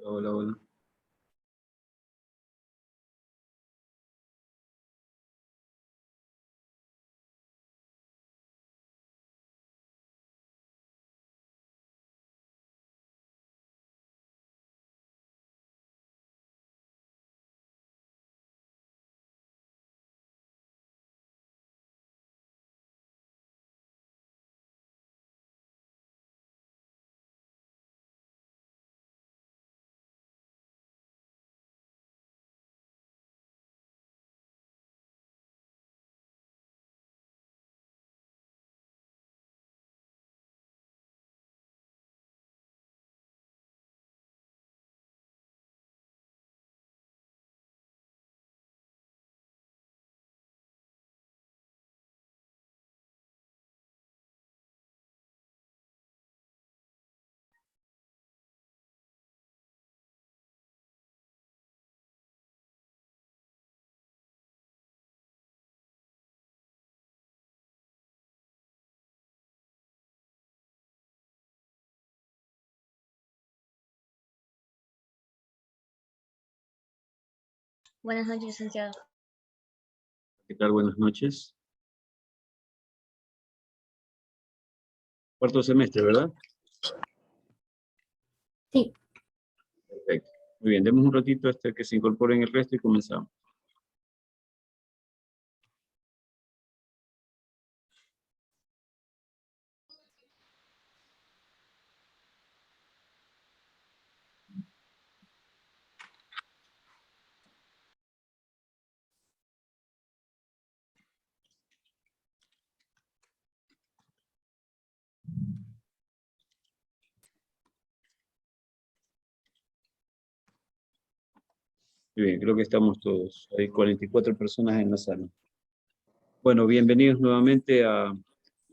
Hola, hola. Buenas noches, licenciado. ¿Qué tal? Buenas noches. Cuarto semestre, ¿verdad? Sí. Perfecto. Muy bien, demos un ratito hasta que se incorporen el resto y comenzamos. Muy bien, creo que estamos todos. Hay 44 personas en la sala. Bueno, bienvenidos nuevamente a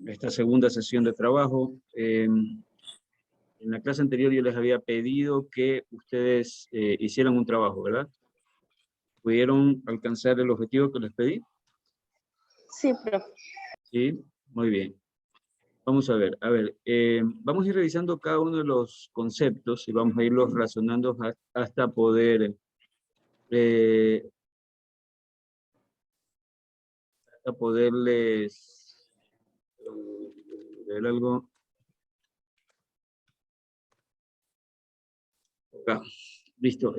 esta segunda sesión de trabajo. En la clase anterior yo les había pedido que ustedes hicieran un trabajo, ¿verdad? ¿Pudieron alcanzar el objetivo que les pedí? Sí, profe. Sí, muy bien. Vamos a ver, vamos a ir revisando cada uno de los conceptos y vamos a irlos razonando hasta poder eh, hasta poderles ver algo. Acá. Listo.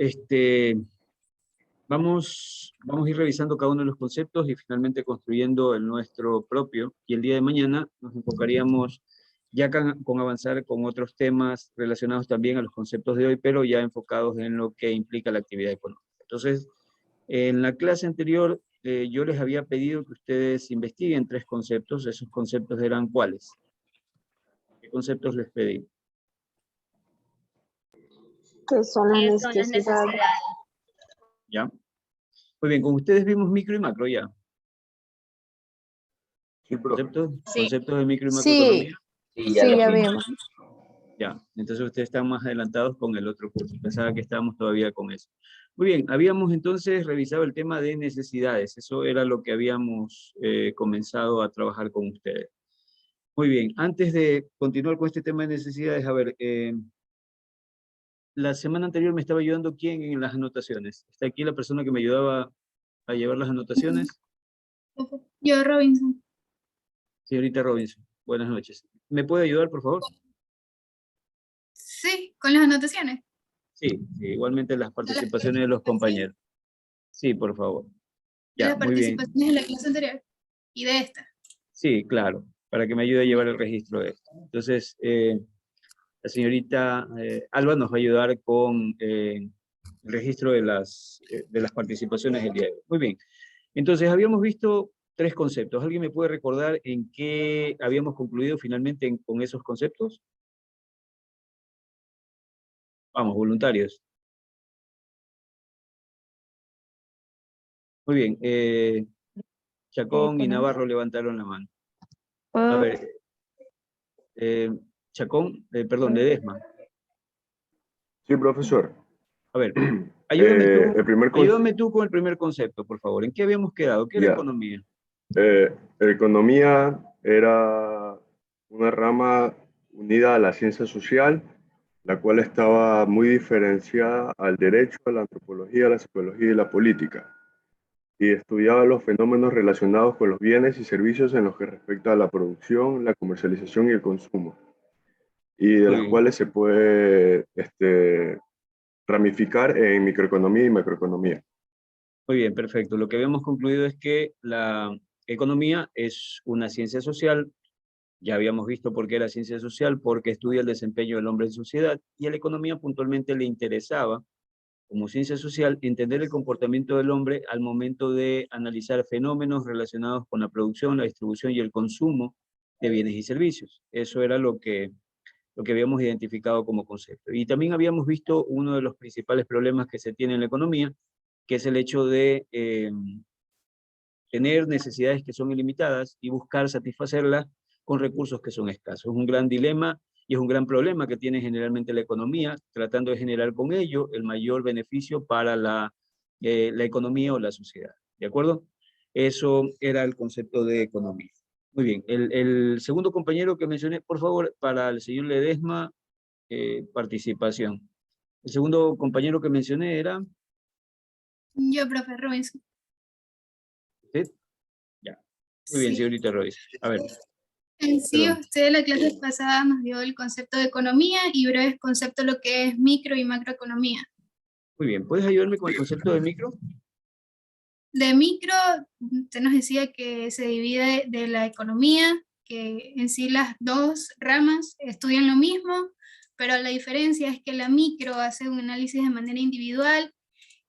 Vamos a ir revisando cada uno de los conceptos y finalmente construyendo el nuestro propio. Y el día de mañana nos enfocaríamos ya con avanzar con otros temas relacionados también a los conceptos de hoy, pero ya enfocados en lo que implica la actividad económica. Entonces, en la clase anterior, yo les había pedido que ustedes investiguen 3 conceptos. Esos conceptos eran ¿cuáles? ¿Qué conceptos les pedí? Que son las ¿Qué son las necesidades. necesidades? ¿Ya? Muy bien, con ustedes vimos micro y macro ya. Sí, profe. ¿Conceptos de micro y Sí, macroeconomía? Sí, sí, ya vimos. vimos. Ya, entonces ustedes están más adelantados con el otro curso. Pensaba que estábamos todavía con eso. Muy bien, habíamos entonces revisado el tema de necesidades. Eso era lo que habíamos comenzado a trabajar con ustedes. Muy bien, antes de continuar con este tema de necesidades, a ver, la semana anterior me estaba ayudando ¿quién en las anotaciones? ¿Está aquí la persona que me ayudaba a llevar las anotaciones? Yo, Robinson. Señorita Robinson, buenas noches. ¿Me puede ayudar, por favor? Sí, con las anotaciones. Sí, sí, igualmente las participaciones de los compañeros. Sí, por favor. De Ya, las muy bien. participaciones de la clase anterior y de esta. Sí, claro, para que me ayude a llevar el registro de esto. Entonces, la señorita Alba nos va a ayudar con el registro de las participaciones del día de hoy. Muy bien. Entonces, habíamos visto 3 conceptos. ¿Alguien me puede recordar en qué habíamos concluido finalmente con esos conceptos? Vamos, voluntarios. Muy bien. Chacón y Navarro levantaron la mano. A ver, Chacón, perdón, Ledesma. Sí, profesor. A ver, ayúdame El primer ayúdame tú con el primer concepto, por favor. ¿En qué habíamos quedado? ¿Qué era Ya. economía? Economía era una rama unida a la ciencia social la cual estaba muy diferenciada al derecho, a la antropología, a la psicología y la política, y estudiaba los fenómenos relacionados con los bienes y servicios en los que respecta a la producción, la comercialización y el consumo, y de Muy las bien. cuales se puede ramificar en microeconomía y macroeconomía. Muy bien, perfecto. Lo que habíamos concluido es que la economía es una ciencia social. Ya habíamos visto por qué era ciencia social, porque estudia el desempeño del hombre en sociedad, y a la economía puntualmente le interesaba, como ciencia social, entender el comportamiento del hombre al momento de analizar fenómenos relacionados con la producción, la distribución y el consumo de bienes y servicios. Eso era lo que habíamos identificado como concepto. Y también habíamos visto uno de los principales problemas que se tiene en la economía, que es el hecho de tener necesidades que son ilimitadas y buscar satisfacerlas con recursos que son escasos. Es un gran dilema y es un gran problema que tiene generalmente la economía, tratando de generar con ello el mayor beneficio para la economía o la sociedad. ¿De acuerdo? Eso era el concepto de economía. Muy bien. El segundo compañero que mencioné, por favor, para el señor Ledesma, participación. El segundo compañero que mencioné era Yo, profe Robinson. usted. Ya. Muy bien, Sí. señorita Royce. A ver, En sí, perdón. usted en la clase pasada nos dio el concepto de economía y breves conceptos de lo que es micro y macroeconomía. Muy bien, ¿puedes ayudarme con el concepto de micro? De micro, usted nos decía que se divide de la economía, que en sí las dos ramas estudian lo mismo, pero la diferencia es que la micro hace un análisis de manera individual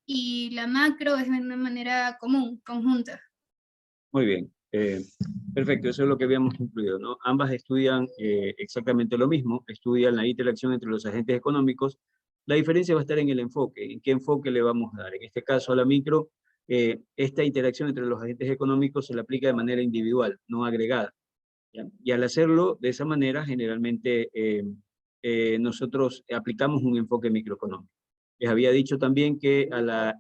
y la macro es de una manera común, conjunta. Muy bien, perfecto, eso es lo que habíamos concluido, ¿no? Ambas estudian exactamente lo mismo, estudian la interacción entre los agentes económicos. La diferencia va a estar en el enfoque, en qué enfoque le vamos a dar. En este caso a la micro, esta interacción entre los agentes económicos se le aplica de manera individual, no agregada, ¿ya? Y al hacerlo de esa manera, generalmente nosotros aplicamos un enfoque microeconómico. Les había dicho también que a la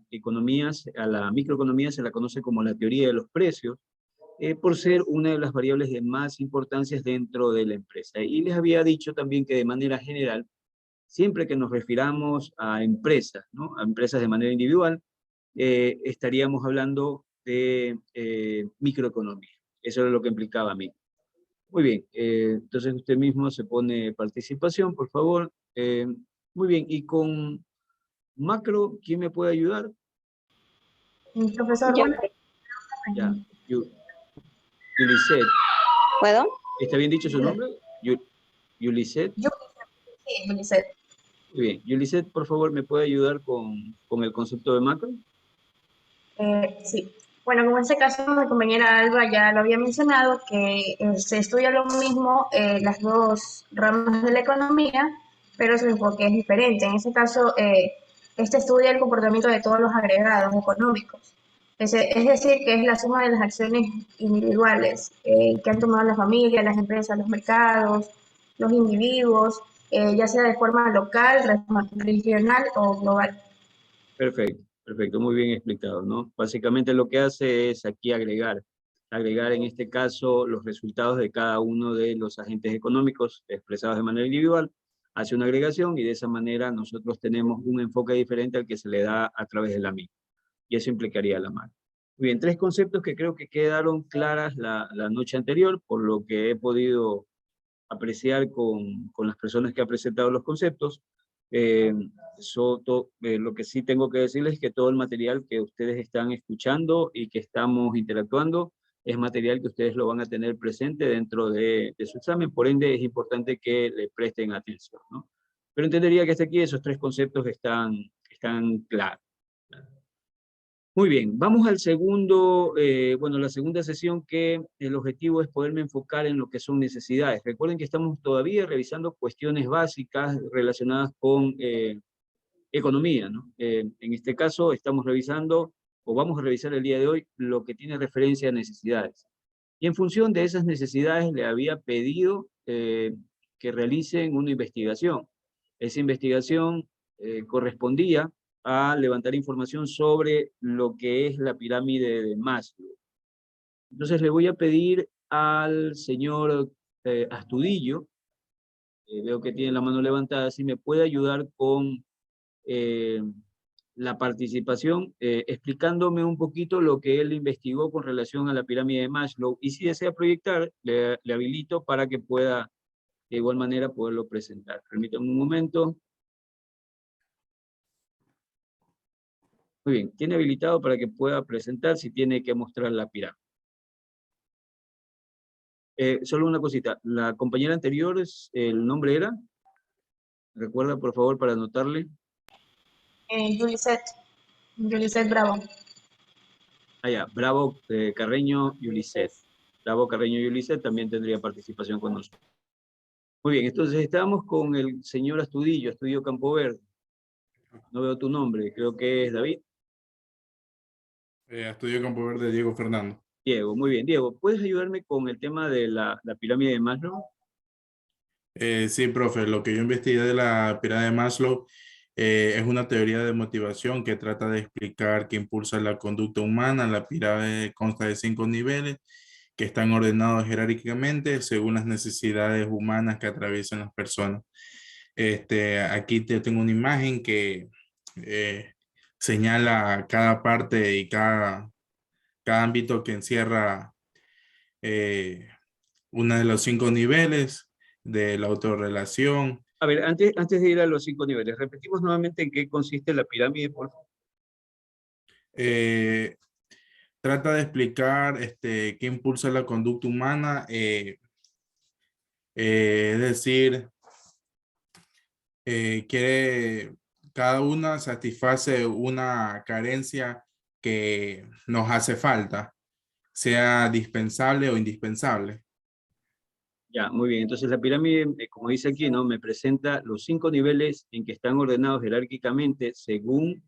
microeconomía se la conoce como la teoría de los precios, por ser una de las variables de más importancia dentro de la empresa. Y les había dicho también que de manera general, siempre que nos refiramos a empresas, ¿no? A empresas de manera individual, estaríamos hablando de microeconomía. Eso era lo que implicaba a mí. Muy bien, entonces usted mismo se pone participación, por favor. Muy bien, y con macro, ¿quién me puede ayudar? Profesor, Yo bueno, Ya, Yulisset. puedo. ¿Está bien dicho su nombre? Yulisset. yo sí, Unicef. Muy bien. Yulisset, por favor, ¿me puede ayudar con el concepto de macro? Sí. Bueno, como en este caso mi compañera Alba ya lo había mencionado, que se estudia lo mismo las dos ramas de la economía, pero su enfoque es diferente. En este caso, este estudia el comportamiento de todos los agregados económicos. Es decir, que es la suma de las acciones individuales que han tomado las familias, las empresas, los mercados, los individuos, ya sea de forma local, regional o global. Perfecto, perfecto, muy bien explicado, ¿no? Básicamente lo que hace es aquí agregar en este caso los resultados de cada uno de los agentes económicos expresados de manera individual, hace una agregación y de esa manera nosotros tenemos un enfoque diferente al que se le da a través de la misma. Y eso implicaría la macro. Muy bien, tres conceptos que creo que quedaron claras la noche anterior, por lo que he podido apreciar con las personas que han presentado los conceptos. Eh, lo que sí tengo que decirles es que todo el material que ustedes están escuchando y que estamos interactuando es material que ustedes lo van a tener presente dentro de su examen, por ende es importante que le presten atención, ¿no? Pero entendería que hasta aquí esos tres conceptos están claros. Muy bien, vamos al segundo, la segunda sesión, que el objetivo es poderme enfocar en lo que son necesidades. Recuerden que estamos todavía revisando cuestiones básicas relacionadas con economía, ¿no? En este caso estamos revisando, o vamos a revisar el día de hoy, lo que tiene referencia a necesidades. Y en función de esas necesidades le había pedido que realicen una investigación. Esa investigación correspondía a levantar información sobre lo que es la pirámide de Maslow. Entonces le voy a pedir al señor Astudillo veo que tiene la mano levantada, si me puede ayudar con la participación, explicándome un poquito lo que él investigó con relación a la pirámide de Maslow, y si desea proyectar, le habilito para que pueda de igual manera poderlo presentar. Permítanme un momento. Muy bien, tiene habilitado para que pueda presentar si tiene que mostrar la pirámide. Solo una cosita, la compañera anterior, ¿el nombre era? Recuerda, por favor, para anotarle. Yuliset Bravo. Ah, ya, Bravo Carreño y Uliset. Bravo Carreño y Uliset también tendría participación con nosotros. Muy bien, entonces estamos con el señor Astudillo, Estudio Campo Verde. No veo tu nombre, creo que es David. Estudio Campo Verde, Diego Fernando. Diego, muy bien. Diego, ¿puedes ayudarme con el tema de la pirámide de Maslow? Sí, profe, lo que yo investigué de la pirámide de Maslow es una teoría de motivación que trata de explicar qué impulsa la conducta humana. La pirámide consta de 5 niveles que están ordenados jerárquicamente según las necesidades humanas que atraviesan las personas. Aquí te tengo una imagen que señala cada parte y cada ámbito que encierra uno de los 5 niveles de la autorrelación. A ver, antes de ir a los 5 niveles, repetimos nuevamente en qué consiste la pirámide, por favor. Trata de explicar qué impulsa la conducta humana, es decir, cada una satisface una carencia que nos hace falta, sea dispensable o indispensable. Ya, muy bien. Entonces la pirámide, como dice aquí, ¿no? Me presenta los 5 niveles en que están ordenados jerárquicamente según,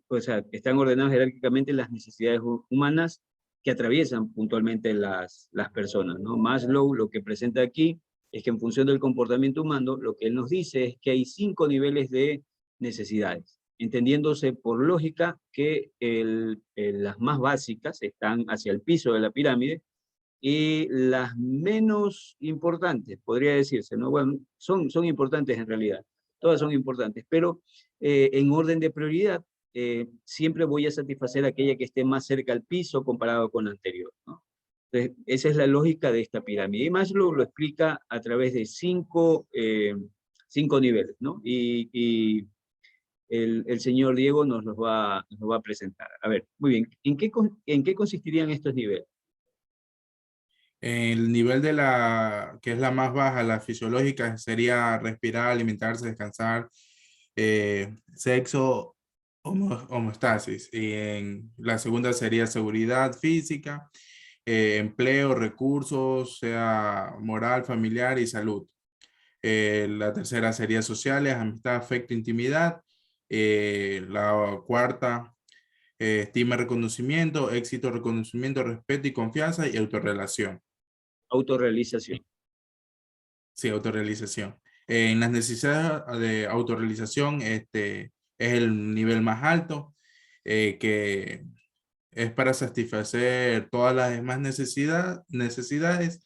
o sea, están ordenados jerárquicamente las necesidades humanas que atraviesan puntualmente las personas, ¿no? Maslow lo que presenta aquí es que en función del comportamiento humano, lo que él nos dice es que hay 5 niveles de necesidades, entendiéndose por lógica que las más básicas están hacia el piso de la pirámide, y las menos importantes, podría decirse, ¿no? Bueno, son importantes en realidad, todas son importantes, pero en orden de prioridad, siempre voy a satisfacer aquella que esté más cerca al piso comparado con la anterior, ¿no? Entonces, esa es la lógica de esta pirámide. Y Maslow lo explica a través de 5 niveles, ¿no? Y el señor Diego nos los va a presentar. A ver, muy bien, ¿en qué consistirían estos niveles? El nivel de que es la más baja, la fisiológica, sería respirar, alimentarse, descansar, sexo, homeostasis. Y en la segunda sería seguridad física, empleo, recursos, sea moral, familiar y salud. La tercera sería sociales, amistad, afecto, intimidad. La cuarta, estima, reconocimiento, éxito, reconocimiento, respeto y confianza y autorrelación. Autorrealización. Sí, autorrealización. En las necesidades de autorrealización, es el nivel más alto, que es para satisfacer todas las demás necesidades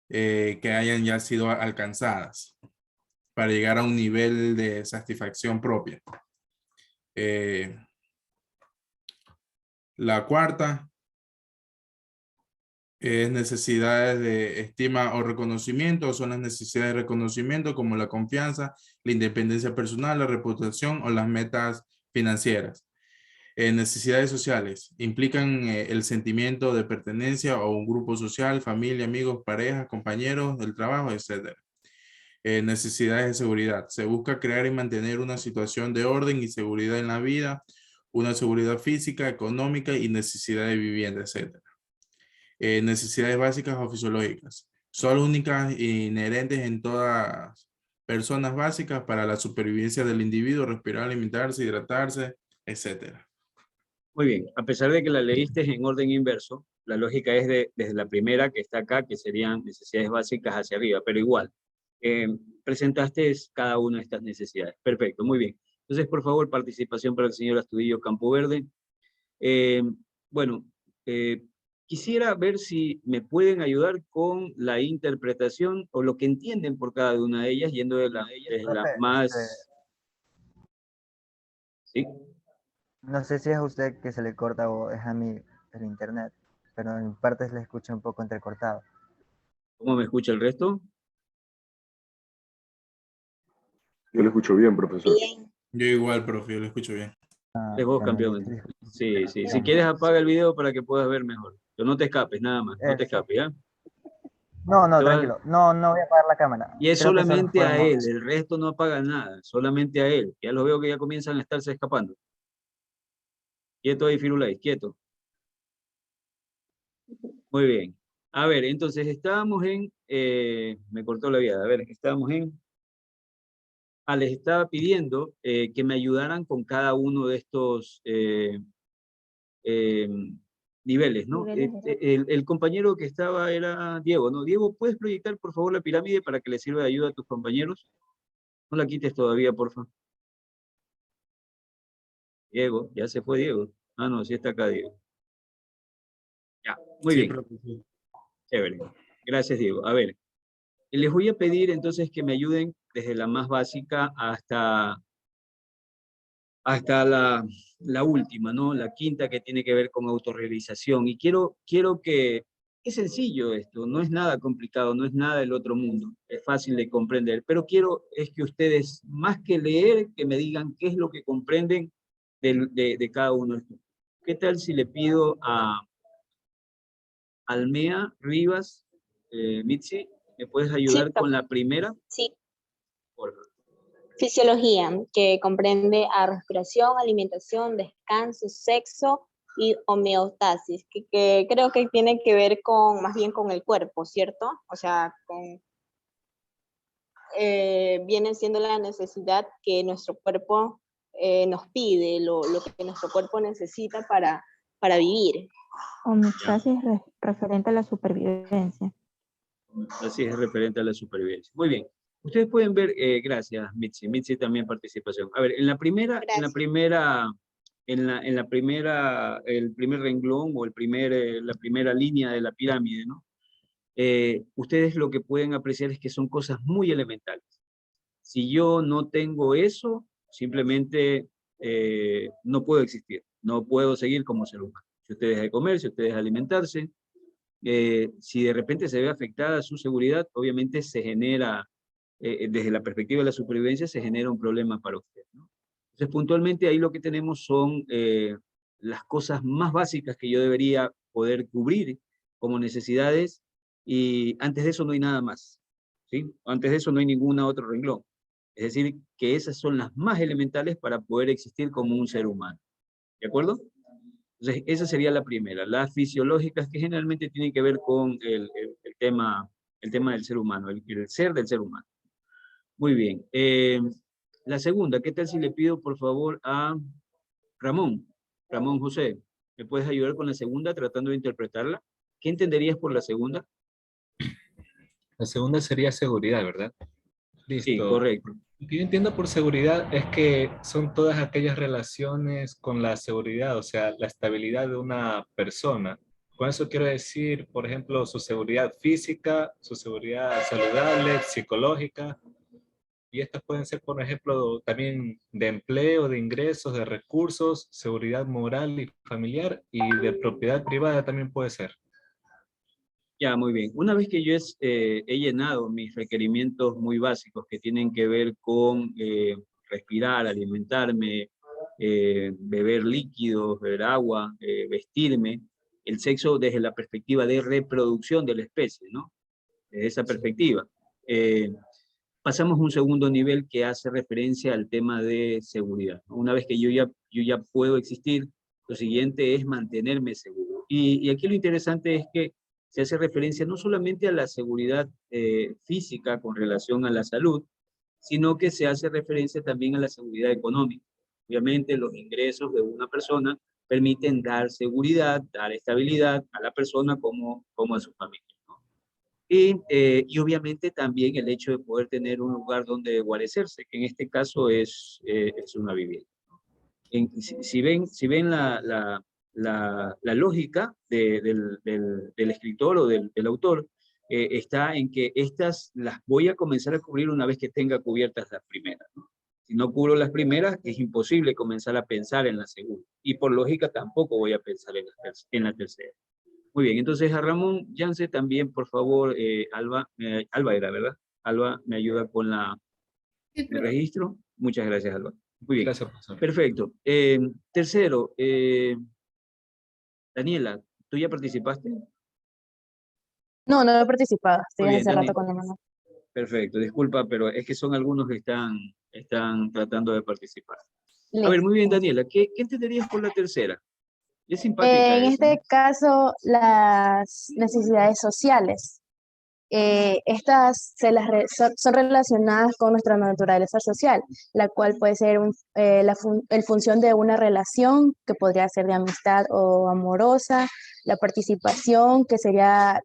que hayan ya sido alcanzadas para llegar a un nivel de satisfacción propia. La cuarta es necesidades de estima o reconocimiento, son las necesidades de reconocimiento como la confianza, la independencia personal, la reputación o las metas financieras. Necesidades sociales implican el sentimiento de pertenencia a un grupo social, familia, amigos, parejas, compañeros del trabajo, etc. Necesidades de seguridad. Se busca crear y mantener una situación de orden y seguridad en la vida, una seguridad física, económica y necesidad de vivienda, etc. Necesidades básicas o fisiológicas. Son únicas e inherentes en todas personas básicas para la supervivencia del individuo, respirar, alimentarse, hidratarse, etc. Muy bien, a pesar de que la leíste en orden inverso, la lógica es desde la primera que está acá, que serían necesidades básicas hacia arriba, pero igual, presentaste cada una de estas necesidades. Perfecto, muy bien. Entonces, por favor, participación para el señor Astudillo Campo Verde. Bueno, Quisiera ver si me pueden ayudar con la interpretación o lo que entienden por cada una de ellas, yendo de la Profe, más... ¿Sí? no sé si es a usted que se le corta o es a mí el internet, pero en partes le escucho un poco entrecortado. ¿Cómo me escucha el resto? Yo lo escucho bien, profesor. Yo igual, profe, yo lo escucho bien. Es vos, Bueno, campeón. Sí, sí. Si quieres apaga el video para que puedas ver mejor. Pero no te escapes, nada más. No te escapes, ¿ya? No, Te vas- tranquilo. No voy a apagar la cámara. Y es Creo que solo solamente fue a un él, el resto no apaga nada, solamente a él. Ya los veo que ya comienzan a estarse escapando. Quieto ahí, Firulais, quieto. Muy bien. A ver, entonces estábamos en... me cortó la vida. A ver, estábamos en... les estaba pidiendo que me ayudaran con cada uno de estos eh, niveles, ¿no? El compañero que estaba era Diego, ¿no? Diego, ¿puedes proyectar, por favor, la pirámide para que le sirva de ayuda a tus compañeros? No la quites todavía, por favor. Diego, ya se fue Diego. Ah, no, sí está acá Diego. Ya, muy Sí, bien, profe, sí. chévere. Gracias, Diego. A ver, les voy a pedir entonces que me ayuden desde la más básica hasta la última, ¿no? La quinta, que tiene que ver con autorrealización. Y quiero que, es sencillo esto, no es nada complicado, no es nada del otro mundo, es fácil de comprender, pero quiero es que ustedes, más que leer, que me digan qué es lo que comprenden de cada uno de estos. ¿Qué tal si le pido a Almea Rivas, Mitzi, me puedes Sí, ayudar con la primera? sí. Por favor. Fisiología, que comprende a respiración, alimentación, descanso, sexo y homeostasis, que creo que tiene que ver con, más bien con el cuerpo, ¿cierto? O sea, viene siendo la necesidad que nuestro cuerpo nos pide, lo que nuestro cuerpo necesita para vivir. Homeostasis referente a la supervivencia. Así es referente a la supervivencia. Muy bien. Ustedes pueden ver, gracias Mitzi, Mitzi también participación. A ver, el primer renglón o la primera línea de la pirámide, ¿no? Ustedes lo que pueden apreciar es que son cosas muy elementales. Si yo no tengo eso, simplemente no puedo existir, no puedo seguir como ser humano. Si usted deja de comer, si usted deja de alimentarse, si de repente se ve afectada su seguridad, obviamente se genera, desde la perspectiva de la supervivencia, se genera un problema para usted, ¿no? Entonces, puntualmente ahí lo que tenemos son las cosas más básicas que yo debería poder cubrir como necesidades, y antes de eso no hay nada más, ¿sí? Antes de eso no hay ningún otro renglón. Es decir, que esas son las más elementales para poder existir como un ser humano. ¿De acuerdo? Entonces, esa sería la primera. Las fisiológicas, que generalmente tienen que ver con el tema del ser humano, el ser del ser humano. Muy bien. La segunda, ¿qué tal si le pido por favor a Ramón? Ramón José, ¿me puedes ayudar con la segunda tratando de interpretarla? ¿Qué entenderías por la segunda? La segunda sería seguridad, ¿verdad? Sí, Listo. correcto. Lo que yo entiendo por seguridad es que son todas aquellas relaciones con la seguridad, o sea, la estabilidad de una persona. Con eso quiero decir, por ejemplo, su seguridad física, su seguridad saludable, psicológica, y estas pueden ser, por ejemplo, también de empleo, de ingresos, de recursos, seguridad moral y familiar, y de propiedad privada también puede ser. Ya, muy bien. Una vez que yo he llenado mis requerimientos muy básicos que tienen que ver con respirar, alimentarme, beber líquidos, beber agua, vestirme, el sexo desde la perspectiva de reproducción de la especie, ¿no? Desde esa perspectiva. Pasamos a un segundo nivel que hace referencia al tema de seguridad, ¿no? Una vez que yo ya puedo existir, lo siguiente es mantenerme seguro. Y aquí lo interesante es que se hace referencia no solamente a la seguridad física con relación a la salud, sino que se hace referencia también a la seguridad económica. Obviamente los ingresos de una persona permiten dar seguridad, dar estabilidad a la persona como a su familia, ¿no? Y obviamente también el hecho de poder tener un lugar donde guarecerse, que en este caso es una vivienda. Si ven la lógica del escritor o del autor está en que estas las voy a comenzar a cubrir una vez que tenga cubiertas las primeras, ¿no? Si no cubro las primeras, es imposible comenzar a pensar en la segunda. Y por lógica tampoco voy a pensar en la tercera. Muy bien, entonces a Ramón Yance también, por favor, Alba era, ¿verdad? Alba me ayuda con el registro. Muchas gracias, Alba. Muy bien. Gracias, profesor. Perfecto. Tercero, Daniela, ¿tú ya participaste? No, no he participado. Estoy Muy hace bien, rato con la mano. Perfecto, disculpa, pero es que son algunos que están tratando de participar. A ver, Listo. muy bien, Daniela, ¿qué entenderías por la tercera? Es simpática En esa, ¿no? este caso, las necesidades sociales. Estas son relacionadas con nuestra naturaleza social, la cual puede ser el función de una relación que podría ser de amistad o amorosa, la participación que sería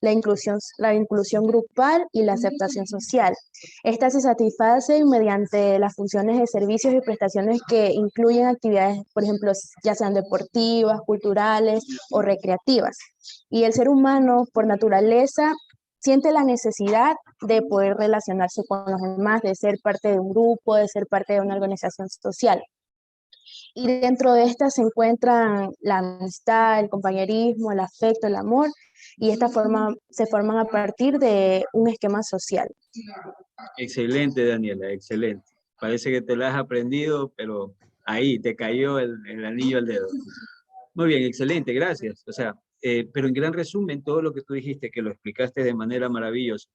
la inclusión grupal y la aceptación social. Estas se satisfacen mediante las funciones de servicios y prestaciones que incluyen actividades, por ejemplo, ya sean deportivas, culturales o recreativas. Y el ser humano, por naturaleza, siente la necesidad de poder relacionarse con los demás, de ser parte de un grupo, de ser parte de una organización social. Y dentro de estas se encuentran la amistad, el compañerismo, el afecto, el amor, y se forman a partir de un esquema social. Excelente, Daniela, excelente. Parece que te la has aprendido, pero ahí te cayó el anillo al dedo. Muy bien, excelente, gracias. O sea, pero en gran resumen, todo lo que tú dijiste, que lo explicaste de manera maravillosa,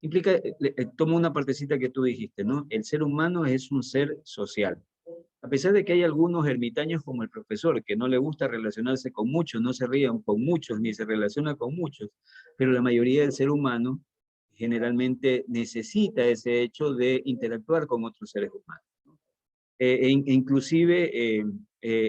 implica, toma una partecita que tú dijiste, ¿no? El ser humano es un ser social. A pesar de que hay algunos ermitaños como el profesor, que no le gusta relacionarse con muchos, no se rían con muchos, ni se relaciona con muchos, pero la mayoría del ser humano generalmente necesita ese hecho de interactuar con otros seres humanos. Inclusive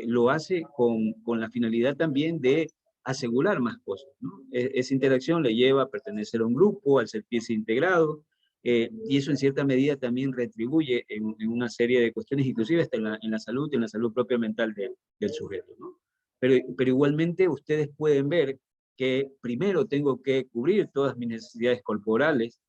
lo hace con la finalidad también de asegurar más cosas, ¿no? Esa interacción le lleva a pertenecer a un grupo, al sentirse integrado, y eso en cierta medida también retribuye en una serie de cuestiones, inclusive hasta en la salud propia mental del sujeto, ¿no? Pero igualmente ustedes pueden ver que primero tengo que cubrir todas mis necesidades corporales,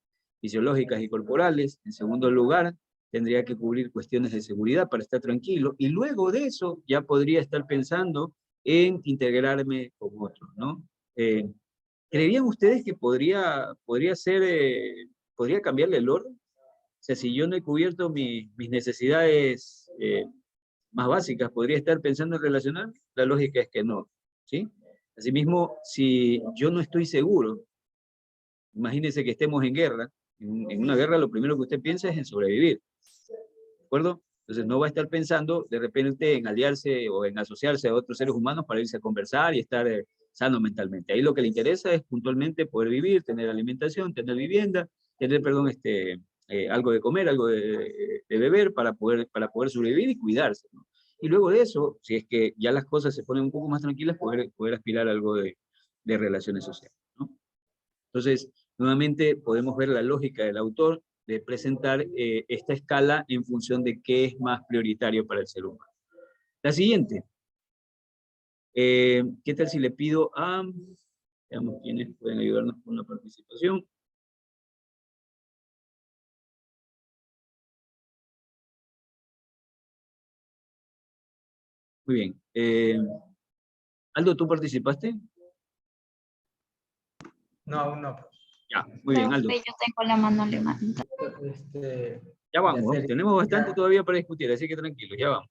fisiológicas y corporales. En segundo lugar, tendría que cubrir cuestiones de seguridad para estar tranquilo, y luego de eso ya podría estar pensando en integrarme con otros, ¿no? ¿Creerían ustedes que podría cambiarle el orden? O sea, si yo no he cubierto mis necesidades más básicas, ¿podría estar pensando en relacionarme? La lógica es que no, ¿sí? Asimismo, si yo no estoy seguro, imagínense que estemos en guerra. En una guerra lo primero que usted piensa es en sobrevivir, ¿de acuerdo? Entonces no va a estar pensando de repente en aliarse o en asociarse a otros seres humanos para irse a conversar y estar sano mentalmente. Ahí lo que le interesa es puntualmente poder vivir, tener alimentación, tener vivienda, tener, perdón, algo de comer, algo de beber para poder sobrevivir y cuidarse, ¿no? Y luego de eso, si es que ya las cosas se ponen un poco más tranquilas, poder aspirar a algo de relaciones sociales, ¿no? Entonces, nuevamente podemos ver la lógica del autor de presentar esta escala en función de qué es más prioritario para el ser humano. La siguiente. ¿Qué tal si le pido a... Veamos quiénes pueden ayudarnos con la participación. Muy bien. Aldo, ¿tú participaste? No, aún no. Ya, muy bien, Aldo. Yo tengo la mano levantada. Ya vamos, sería, tenemos bastante todavía para discutir, así que tranquilo, ya vamos.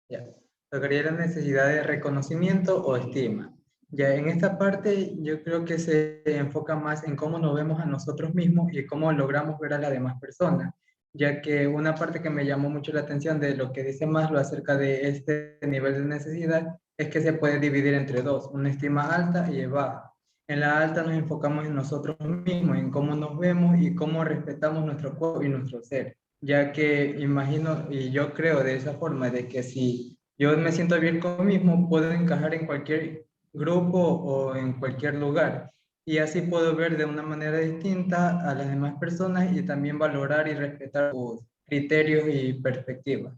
ya. Tocaría la necesidad de reconocimiento o estima. Ya en esta parte yo creo que se enfoca más en cómo nos vemos a nosotros mismos y cómo logramos ver a las demás personas, ya que una parte que me llamó mucho la atención de lo que dice Maslow acerca de este nivel de necesidad es que se puede dividir entre dos, una estima alta y baja. En la alta nos enfocamos en nosotros mismos, en cómo nos vemos y cómo respetamos nuestro cuerpo y nuestro ser, ya que imagino y yo creo de esa forma de que si yo me siento bien conmigo mismo, puedo encajar en cualquier grupo o en cualquier lugar. Y así puedo ver de una manera distinta a las demás personas y también valorar y respetar sus criterios y perspectivas.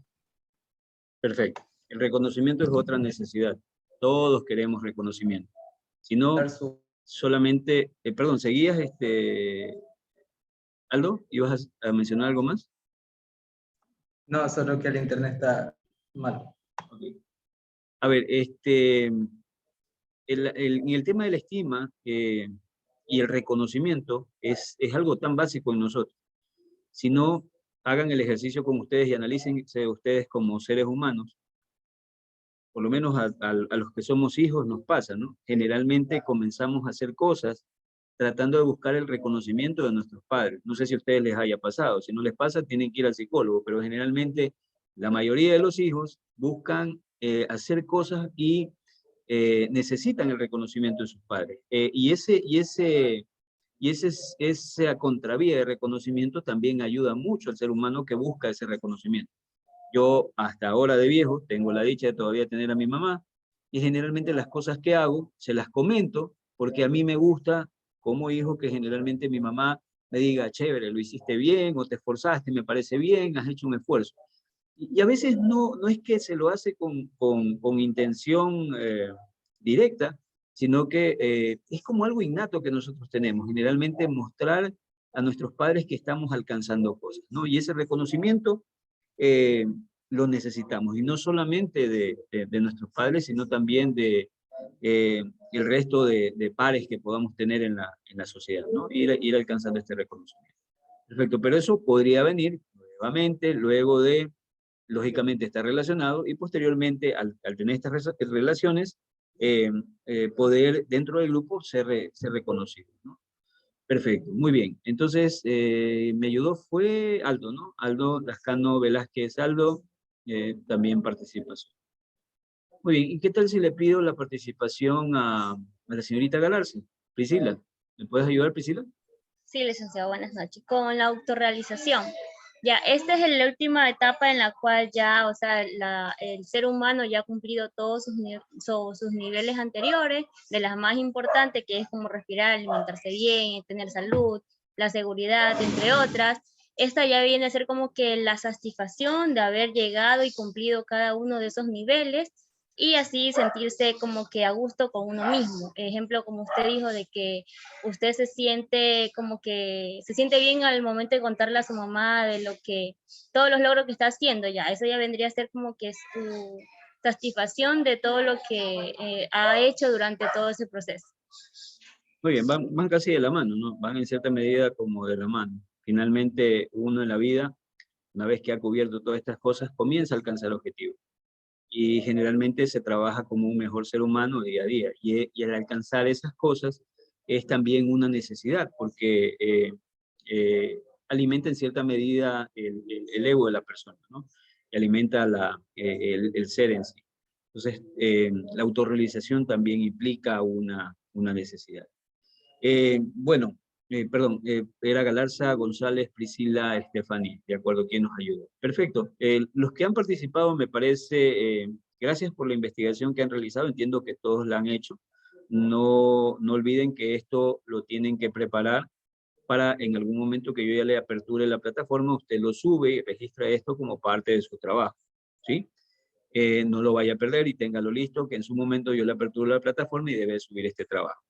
Perfecto. El reconocimiento es otra necesidad. Todos queremos reconocimiento. Si no, solamente, perdón, ¿seguías, Aldo? ¿Ibas a mencionar algo más? No, solo que el internet está mal. Okay. A ver, en el tema de la estima y el reconocimiento es algo tan básico en nosotros. Si no, hagan el ejercicio con ustedes y analícense ustedes como seres humanos. Por lo menos a los que somos hijos nos pasa, ¿no? Generalmente comenzamos a hacer cosas tratando de buscar el reconocimiento de nuestros padres. No sé si a ustedes les haya pasado. Si no les pasa, tienen que ir al psicólogo, pero generalmente la mayoría de los hijos buscan hacer cosas y necesitan el reconocimiento de sus padres. Esa contravía de reconocimiento también ayuda mucho al ser humano que busca ese reconocimiento. Yo hasta ahora de viejo tengo la dicha de todavía tener a mi mamá y generalmente las cosas que hago se las comento porque a mí me gusta como hijo que generalmente mi mamá me diga, chévere, lo hiciste bien o te esforzaste, me parece bien, has hecho un esfuerzo. Y a veces no es que se lo hace con intención directa, sino que es como algo innato que nosotros tenemos, generalmente mostrar a nuestros padres que estamos alcanzando cosas, ¿no? Y ese reconocimiento lo necesitamos, y no solamente de nuestros padres, sino también de el resto de pares que podamos tener en la sociedad, ¿no? Ir alcanzando este reconocimiento. Perfecto, pero eso podría venir nuevamente luego de, lógicamente, estar relacionado y posteriormente, al tener estas relaciones, poder dentro del grupo ser reconocido, ¿no? Perfecto, muy bien. Entonces, me ayudó fue Aldo, ¿no? Aldo Lascano Velázquez Aldo, también participación. Muy bien, ¿y qué tal si le pido la participación a la señorita Galarza? Priscila, ¿me puedes ayudar, Priscila? Sí, licenciado, buenas noches. Con la autorrealización. Ya, esta es la última etapa en la cual ya, o sea, el ser humano ya ha cumplido todos sus niveles anteriores, de las más importantes, que es como respirar, alimentarse bien, tener salud, la seguridad, entre otras. Esta ya viene a ser como que la satisfacción de haber llegado y cumplido cada uno de esos niveles, y así sentirse como que a gusto con uno mismo. Ejemplo, como usted dijo, de que usted se siente como que se siente bien al momento de contarle a su mamá de todos los logros que está haciendo ya. Eso ya vendría a ser como que su satisfacción de todo lo que ha hecho durante todo ese proceso. Muy bien, van casi de la mano, ¿no? Van en cierta medida como de la mano. Finalmente, uno en la vida, una vez que ha cubierto todas estas cosas, comienza a alcanzar objetivos. Y generalmente se trabaja como un mejor ser humano día a día. Y al alcanzar esas cosas es también una necesidad, porque alimenta en cierta medida el ego de la persona, ¿no? Y alimenta el ser en sí. Entonces, la autorrealización también implica una necesidad. Perdón, era Galarza, González, Priscila, Estefanía, de acuerdo, ¿quién nos ayudó? Perfecto. Los que han participado, me parece, gracias por la investigación que han realizado, entiendo que todos la han hecho. No olviden que esto lo tienen que preparar para en algún momento que yo ya le aperture la plataforma, usted lo sube y registra esto como parte de su trabajo, ¿sí? No lo vaya a perder y téngalo listo, que en su momento yo le aperture la plataforma y debe subir este trabajo.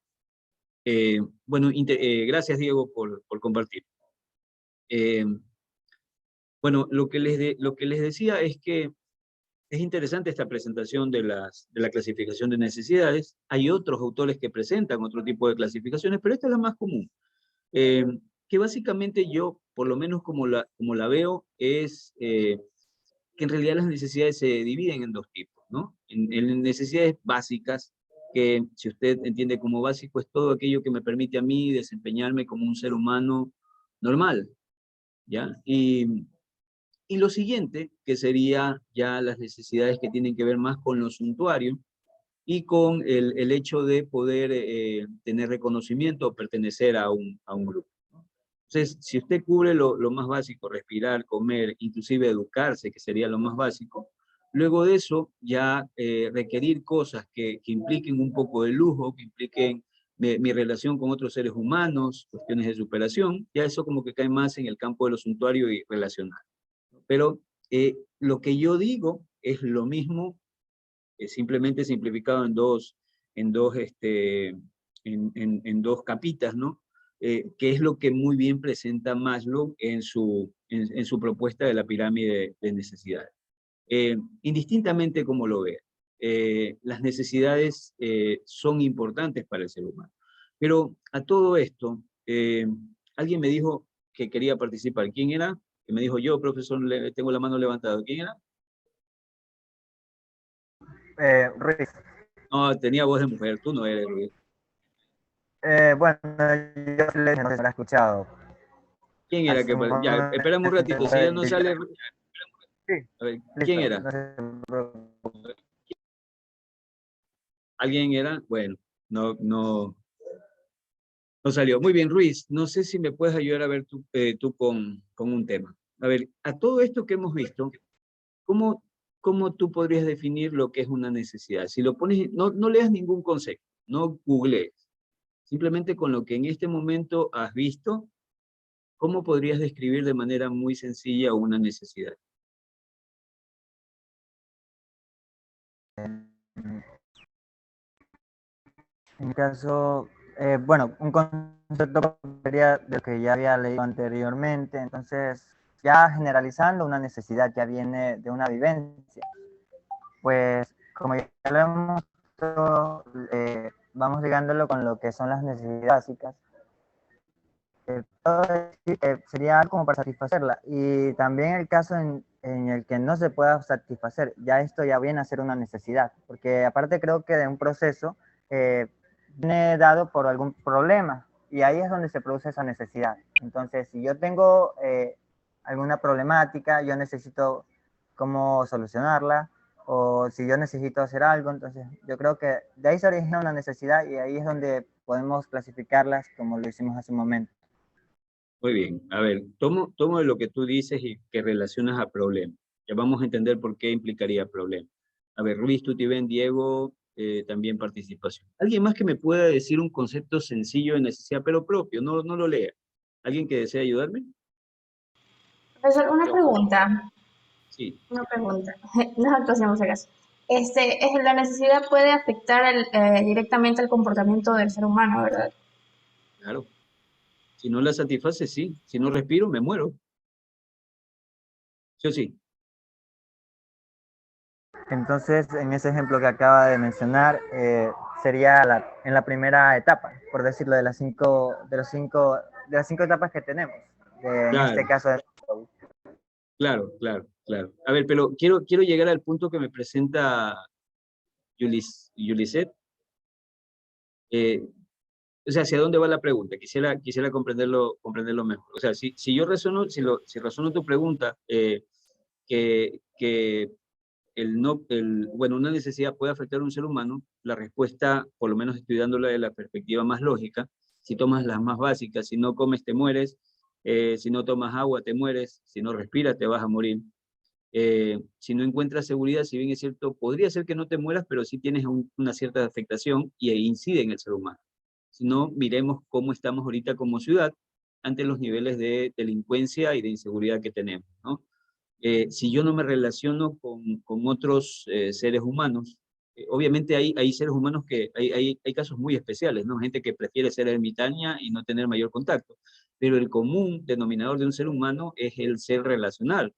Gracias, Diego, por compartir. Lo que les decía es que es interesante esta presentación de la clasificación de necesidades. Hay otros autores que presentan otro tipo de clasificaciones, pero esta es la más común. Que básicamente yo, por lo menos como la veo, es que en realidad las necesidades se dividen en dos tipos, ¿no? En necesidades básicas, que si usted entiende como básico, es todo aquello que me permite a mí desempeñarme como un ser humano normal, ¿ya? Y lo siguiente, que sería ya las necesidades que tienen que ver más con lo suntuario y con el hecho de poder tener reconocimiento o pertenecer a un grupo. Entonces, si usted cubre lo más básico, respirar, comer, inclusive educarse, que sería lo más básico, luego de eso ya requerir cosas que impliquen un poco de lujo, que impliquen mi relación con otros seres humanos, cuestiones de superación, ya eso como que cae más en el campo de lo suntuario y relacional. Pero lo que yo digo es lo mismo simplemente simplificado en dos capitas, ¿no? Que es lo que muy bien presenta Maslow en su propuesta de la pirámide de necesidades. Indistintamente como lo vea, las necesidades son importantes para el ser humano. Pero a todo esto, alguien me dijo que quería participar. ¿Quién era? Que me dijo, yo, profesor, tengo la mano levantada. ¿Quién era? Ruiz. No, tenía voz de mujer, tú no eres, Ruiz. Bueno, yo no sé si me habrá escuchado. ¿Quién era? Ya, espérame un ratito, si ya no sale... Sí, a ver, listo, ¿quién era? no se preocupe. ¿Alguien era? Bueno, no salió. Muy bien, Ruiz, no sé si me puedes ayudar a ver tú con un tema. A ver, a todo esto que hemos visto, ¿cómo tú podrías definir lo que es una necesidad? Si lo pones, no leas ningún concepto, no googlees. Simplemente con lo que en este momento has visto, ¿cómo podrías describir de manera muy sencilla una necesidad? En caso, bueno, un concepto sería de lo que ya había leído anteriormente, entonces ya generalizando una necesidad ya viene de una vivencia. Pues como ya lo hemos visto, vamos ligándolo con lo que son las necesidades básicas. Sería algo como para satisfacerla. Y también el caso en el que no se pueda satisfacer, ya esto ya viene a ser una necesidad, porque aparte creo que de un proceso viene dado por algún problema y ahí es donde se produce esa necesidad. Entonces, si yo tengo alguna problemática, yo necesito cómo solucionarla, o si yo necesito hacer algo, entonces yo creo que de ahí se origina una necesidad y ahí es donde podemos clasificarlas como lo hicimos hace un momento. Muy bien, a ver, tomo de lo que tú dices y que relacionas a problema. Ya vamos a entender por qué implicaría problema. A ver, Luis, Tutiven, Diego, también participación. ¿Alguien más que me pueda decir un concepto sencillo de necesidad, pero propio? No lo lea. ¿Alguien que desea ayudarme? Profesor, una pregunta. Sí. Una pregunta. No es actuación, por si acaso. La necesidad puede afectar directamente al comportamiento del ser humano, ¿verdad? Claro. Si no la satisface, sí. Si no respiro, me muero. ¿Sí o sí? Entonces, en ese ejemplo que acaba de mencionar, sería en la primera etapa, por decirlo, de las cinco etapas que tenemos. En Claro. este caso. Claro. A ver, pero quiero llegar al punto que me presenta Yuliset. O sea, ¿hacia dónde va la pregunta? Quisiera comprenderlo mejor. O sea, si yo razono, si razono tu pregunta, que bueno, una necesidad puede afectar a un ser humano, la respuesta, por lo menos estudiándola de la perspectiva más lógica, si tomas las más básicas, si no comes te mueres, si no tomas agua te mueres, si no respiras te vas a morir. Si no encuentras seguridad, si bien es cierto, podría ser que no te mueras, pero sí tienes una cierta afectación y incide en el ser humano. Si no, miremos cómo estamos ahorita como ciudad ante los niveles de delincuencia y de inseguridad que tenemos, ¿no? Si yo no me relaciono con otros seres humanos, obviamente hay seres humanos que hay casos muy especiales, ¿no? Gente que prefiere ser ermitaña y no tener mayor contacto, pero el común denominador de un ser humano es el ser relacional,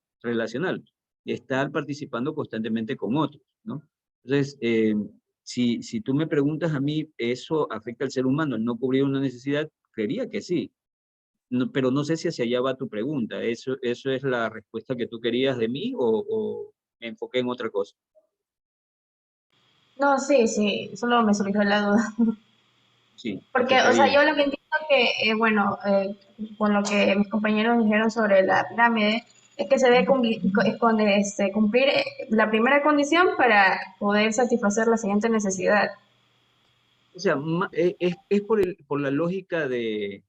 estar participando constantemente con otros, ¿no? Entonces, si tú me preguntas a mí, ¿eso afecta al ser humano, el no cubrir una necesidad? Creería que sí. No, pero no sé si hacia allá va tu pregunta. ¿Eso es la respuesta que tú querías de mí o me enfoqué en otra cosa? No, sí, solo me surgió la duda. Sí, Porque, o sea, afectaría. yo lo que entiendo que, con lo que mis compañeros dijeron sobre la pirámide, es que se debe cumplir la primera condición para poder satisfacer la siguiente necesidad. O sea, es por la lógica de...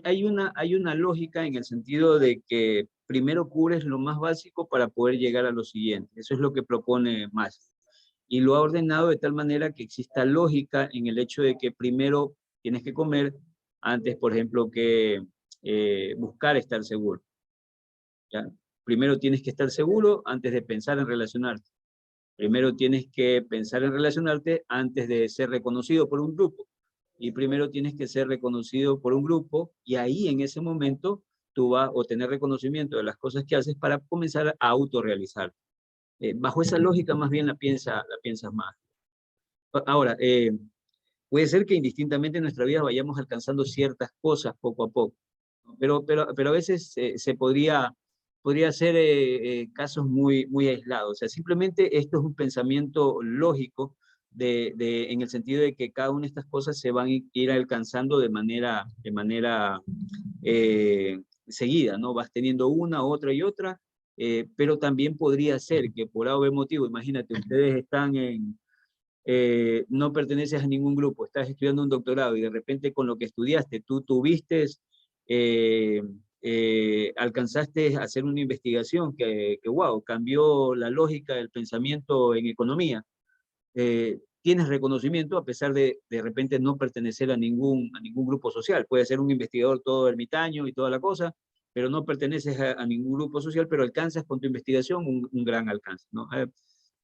Hay una lógica en el sentido de que primero cubres lo más básico para poder llegar a lo siguiente. Eso es lo que propone Maslow. Y lo ha ordenado de tal manera que exista lógica en el hecho de que primero tienes que comer antes, por ejemplo, que buscar estar seguro. ¿Ya? Primero tienes que estar seguro antes de pensar en relacionarte. Primero tienes que pensar en relacionarte antes de ser reconocido por un grupo. Y primero tienes que ser reconocido por un grupo y ahí en ese momento tú vas a obtener reconocimiento de las cosas que haces para comenzar a autorrealizar. Bajo esa lógica más bien la piensas más. Ahora, puede ser que indistintamente en nuestra vida vayamos alcanzando ciertas cosas poco a poco, ¿no? Pero a veces se podría ser casos muy aislados. O sea, simplemente esto es un pensamiento lógico en el sentido de que cada una de estas cosas se van a ir alcanzando de manera seguida, ¿no? Vas teniendo una, otra y otra, pero también podría ser que por algún motivo, imagínate, ustedes están no perteneces a ningún grupo, estás estudiando un doctorado y de repente con lo que estudiaste, tú tuviste, alcanzaste a hacer una investigación que wow, cambió la lógica del pensamiento en economía. Tienes reconocimiento a pesar de repente no pertenecer a ningún grupo social. Puede ser un investigador todo ermitaño y toda la cosa, pero no perteneces a ningún grupo social, pero alcanzas con tu investigación un gran alcance, ¿no?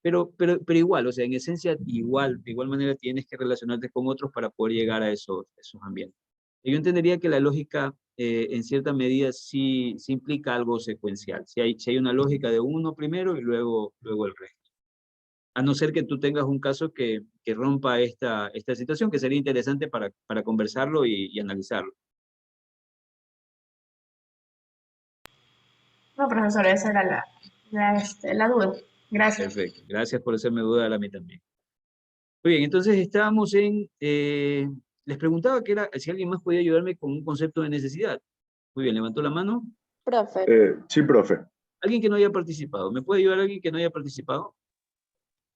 Pero igual, o sea, en esencia, de igual manera tienes que relacionarte con otros para poder llegar a esos ambientes. Y yo entendería que la lógica, en cierta medida, sí implica algo secuencial. Si hay una lógica de uno primero y luego el resto. A no ser que tú tengas un caso que rompa esta situación, que sería interesante para conversarlo y analizarlo. No, profesor, esa era la duda. Gracias. Perfecto. Gracias por hacerme dudar a mí también. Muy bien, entonces estábamos les preguntaba si alguien más podía ayudarme con un concepto de necesidad. Muy bien, levantó la mano. Profe. Sí, profe. Alguien que no haya participado. ¿Me puede ayudar alguien que no haya participado?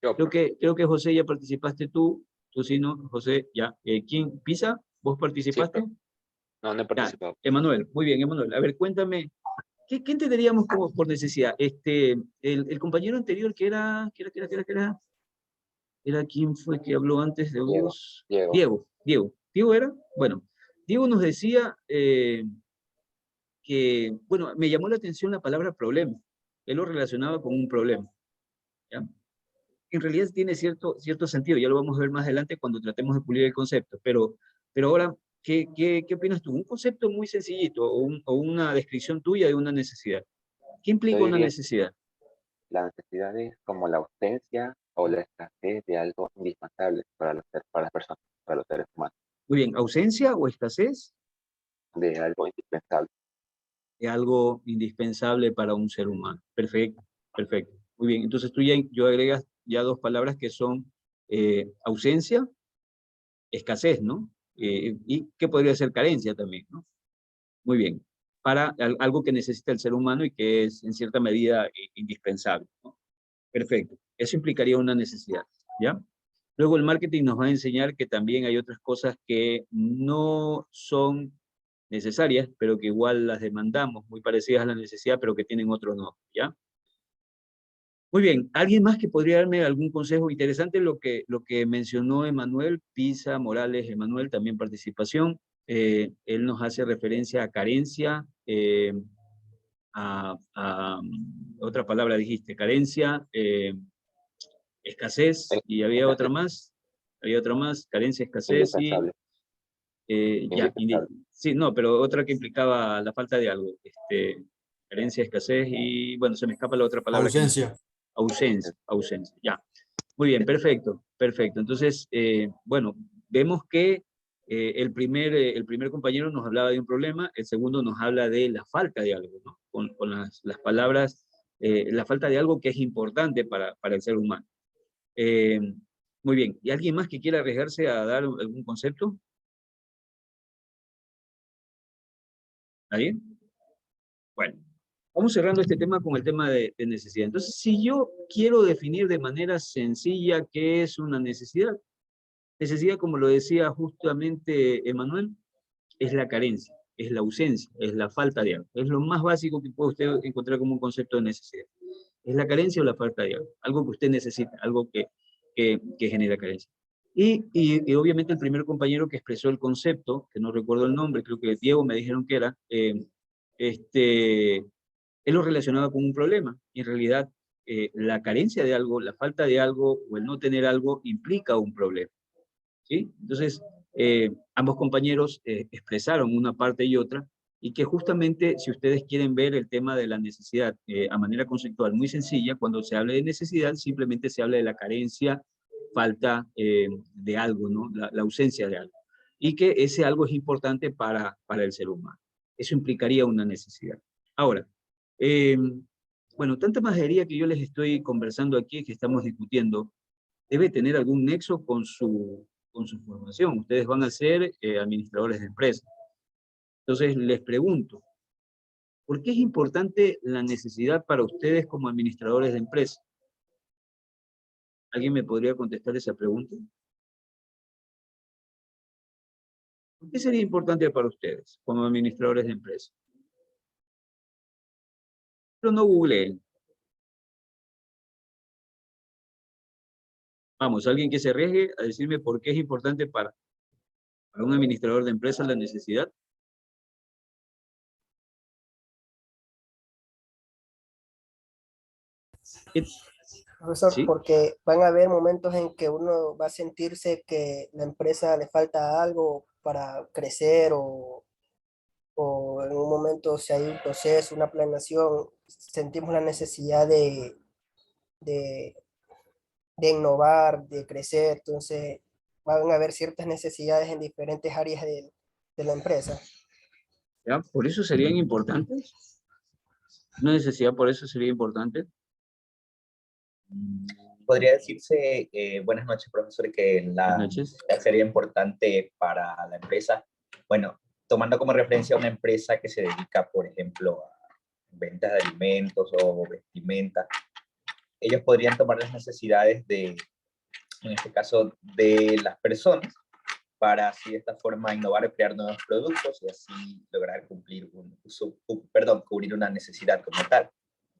Yo, Creo que José ya participaste tú sí, ¿no? José, ya. ¿Quién? ¿Pisa? ¿Vos participaste? Sí, no he participado. Emanuel, muy bien, Emanuel. A ver, cuéntame, ¿qué entenderíamos como por necesidad? El compañero anterior que era ¿quién fue que habló antes de vos? Diego era, bueno, Diego nos decía que, bueno, me llamó la atención la palabra problema. Él lo relacionaba con un problema, ¿ya? En realidad tiene cierto sentido, ya lo vamos a ver más adelante cuando tratemos de pulir el concepto, pero ahora, ¿qué opinas tú? Un concepto muy sencillito o una descripción tuya de una necesidad. ¿Qué implica Yo una diría necesidad? la necesidad es como la ausencia o la escasez de algo indispensable para las personas, para los seres humanos, Muy bien, ¿ausencia o escasez? de algo indispensable. De algo indispensable para un ser humano. Perfecto, perfecto. Muy bien, entonces yo agregas ya dos palabras que son ausencia, escasez, ¿no? Y que podría ser carencia también, ¿no? Muy bien, para algo que necesita el ser humano y que es en cierta medida indispensable, ¿no? Perfecto, eso implicaría una necesidad, ¿ya? Luego el marketing nos va a enseñar que también hay otras cosas que no son necesarias, pero que igual las demandamos, muy parecidas a la necesidad, pero que tienen otro nombre, ¿ya? Muy bien, ¿alguien más que podría darme algún consejo? Interesante lo que mencionó Emanuel, Pisa, Morales, Emanuel, también participación. Él nos hace referencia a carencia, otra palabra dijiste, carencia, escasez, y había otra más, carencia, escasez Indispensable. sí, no, pero otra que implicaba la falta de algo, carencia, escasez y, bueno, se me escapa la otra palabra. Ausencia. Ausencia, ya. Muy bien, perfecto. Entonces, bueno, vemos que el primer compañero nos hablaba de un problema, el segundo nos habla de la falta de algo, ¿no? Con las palabras, la falta de algo que es importante para el ser humano. Muy bien, ¿y alguien más que quiera arriesgarse a dar algún concepto? ¿Nadie? Bueno, vamos cerrando este tema con el tema de necesidad. Entonces, si yo quiero definir de manera sencilla qué es una necesidad, necesidad, como lo decía justamente Emanuel, es la carencia, es la ausencia, es la falta de algo. Es lo más básico que puede usted encontrar como un concepto de necesidad. Es la carencia o la falta de algo, algo que usted necesita, algo que genera carencia. Y obviamente el primer compañero que expresó el concepto, que no recuerdo el nombre, creo que Diego me dijeron que era, él lo relacionaba con un problema, y en realidad la carencia de algo, la falta de algo o el no tener algo implica un problema, ¿sí? Entonces, ambos compañeros expresaron una parte y otra, y que justamente, si ustedes quieren ver el tema de la necesidad a manera conceptual muy sencilla, cuando se habla de necesidad, simplemente se habla de la carencia, falta de algo, ¿no? La ausencia de algo. Y que ese algo es importante para el ser humano. Eso implicaría una necesidad. Ahora, bueno, tanta majadería que yo les estoy conversando aquí, que estamos discutiendo, debe tener algún nexo con su formación. Ustedes van a ser administradores de empresas. Entonces, les pregunto, ¿por qué es importante la necesidad para ustedes como administradores de empresas? ¿Alguien me podría contestar esa pregunta? ¿Por qué sería importante para ustedes como administradores de empresas? Pero no googleen. Vamos, alguien que se arriesgue a decirme por qué es importante para un administrador de empresas la necesidad. Profesor, ¿Sí? porque van a haber momentos en que uno va a sentirse que la empresa le falta algo para crecer o en un momento si hay un proceso, una planeación, sentimos la necesidad de, de innovar, de crecer, entonces van a haber ciertas necesidades en diferentes áreas de la empresa. ¿Ya? ¿Por eso serían importantes? ¿Una necesidad por eso sería importante? Podría decirse, buenas noches, profesor, que la sería importante para la empresa. Bueno, tomando como referencia una empresa que se dedica, por ejemplo, a ventas de alimentos o vestimenta, ellos podrían tomar las necesidades de, en este caso, de las personas, para así de esta forma innovar y crear nuevos productos y así lograr cubrir una necesidad como tal.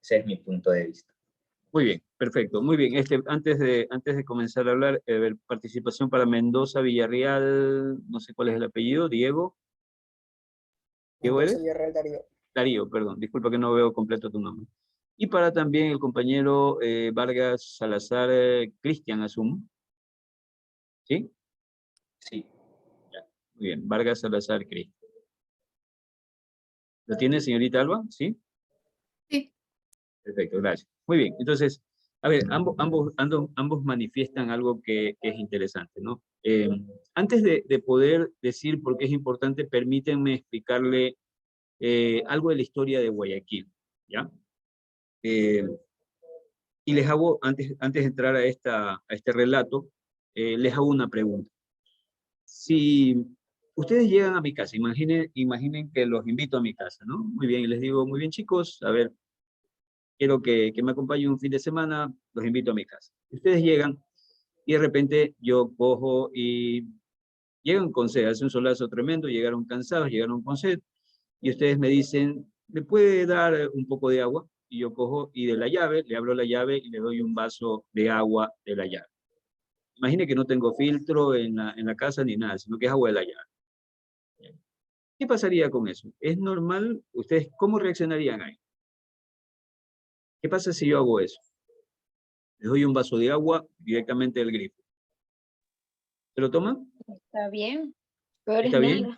Ese es mi punto de vista. Muy bien, perfecto, muy bien. Antes de comenzar a hablar, participación para Mendoza Villarreal, no sé cuál es el apellido, Diego. ¿Diego eres? Villarreal Darío. Darío, perdón, disculpa que no veo completo tu nombre. Y para también el compañero Vargas Salazar, Cristian, asumo. ¿Sí? Sí. Ya, muy bien, Vargas Salazar, Cristian. ¿Lo tiene, señorita Alba? ¿Sí? Sí. Perfecto, gracias. Muy bien, entonces, a ver, ambos manifiestan algo que es interesante, ¿no? Antes de poder decir por qué es importante, permítanme explicarle algo de la historia de Guayaquil, ¿ya? Y les hago, antes de entrar a este relato, les hago una pregunta. Si ustedes llegan a mi casa, imaginen que los invito a mi casa, ¿no? Muy bien, y les digo, muy bien chicos, a ver, quiero que me acompañen un fin de semana, los invito a mi casa. Ustedes llegan y de repente yo cojo y llegan con sed, hace un solazo tremendo, llegaron cansados, llegaron con sed, y ustedes me dicen, ¿me puede dar un poco de agua? Y yo cojo y de la llave, le abro la llave y le doy un vaso de agua de la llave. Imagine que no tengo filtro en la casa ni nada, sino que es agua de la llave. ¿Qué pasaría con eso? ¿Es normal? ¿Ustedes cómo reaccionarían ahí? ¿Qué pasa si yo hago eso? Les doy un vaso de agua directamente del grifo. ¿Se lo toman? Está bien. Peor ¿Está es bien? nada.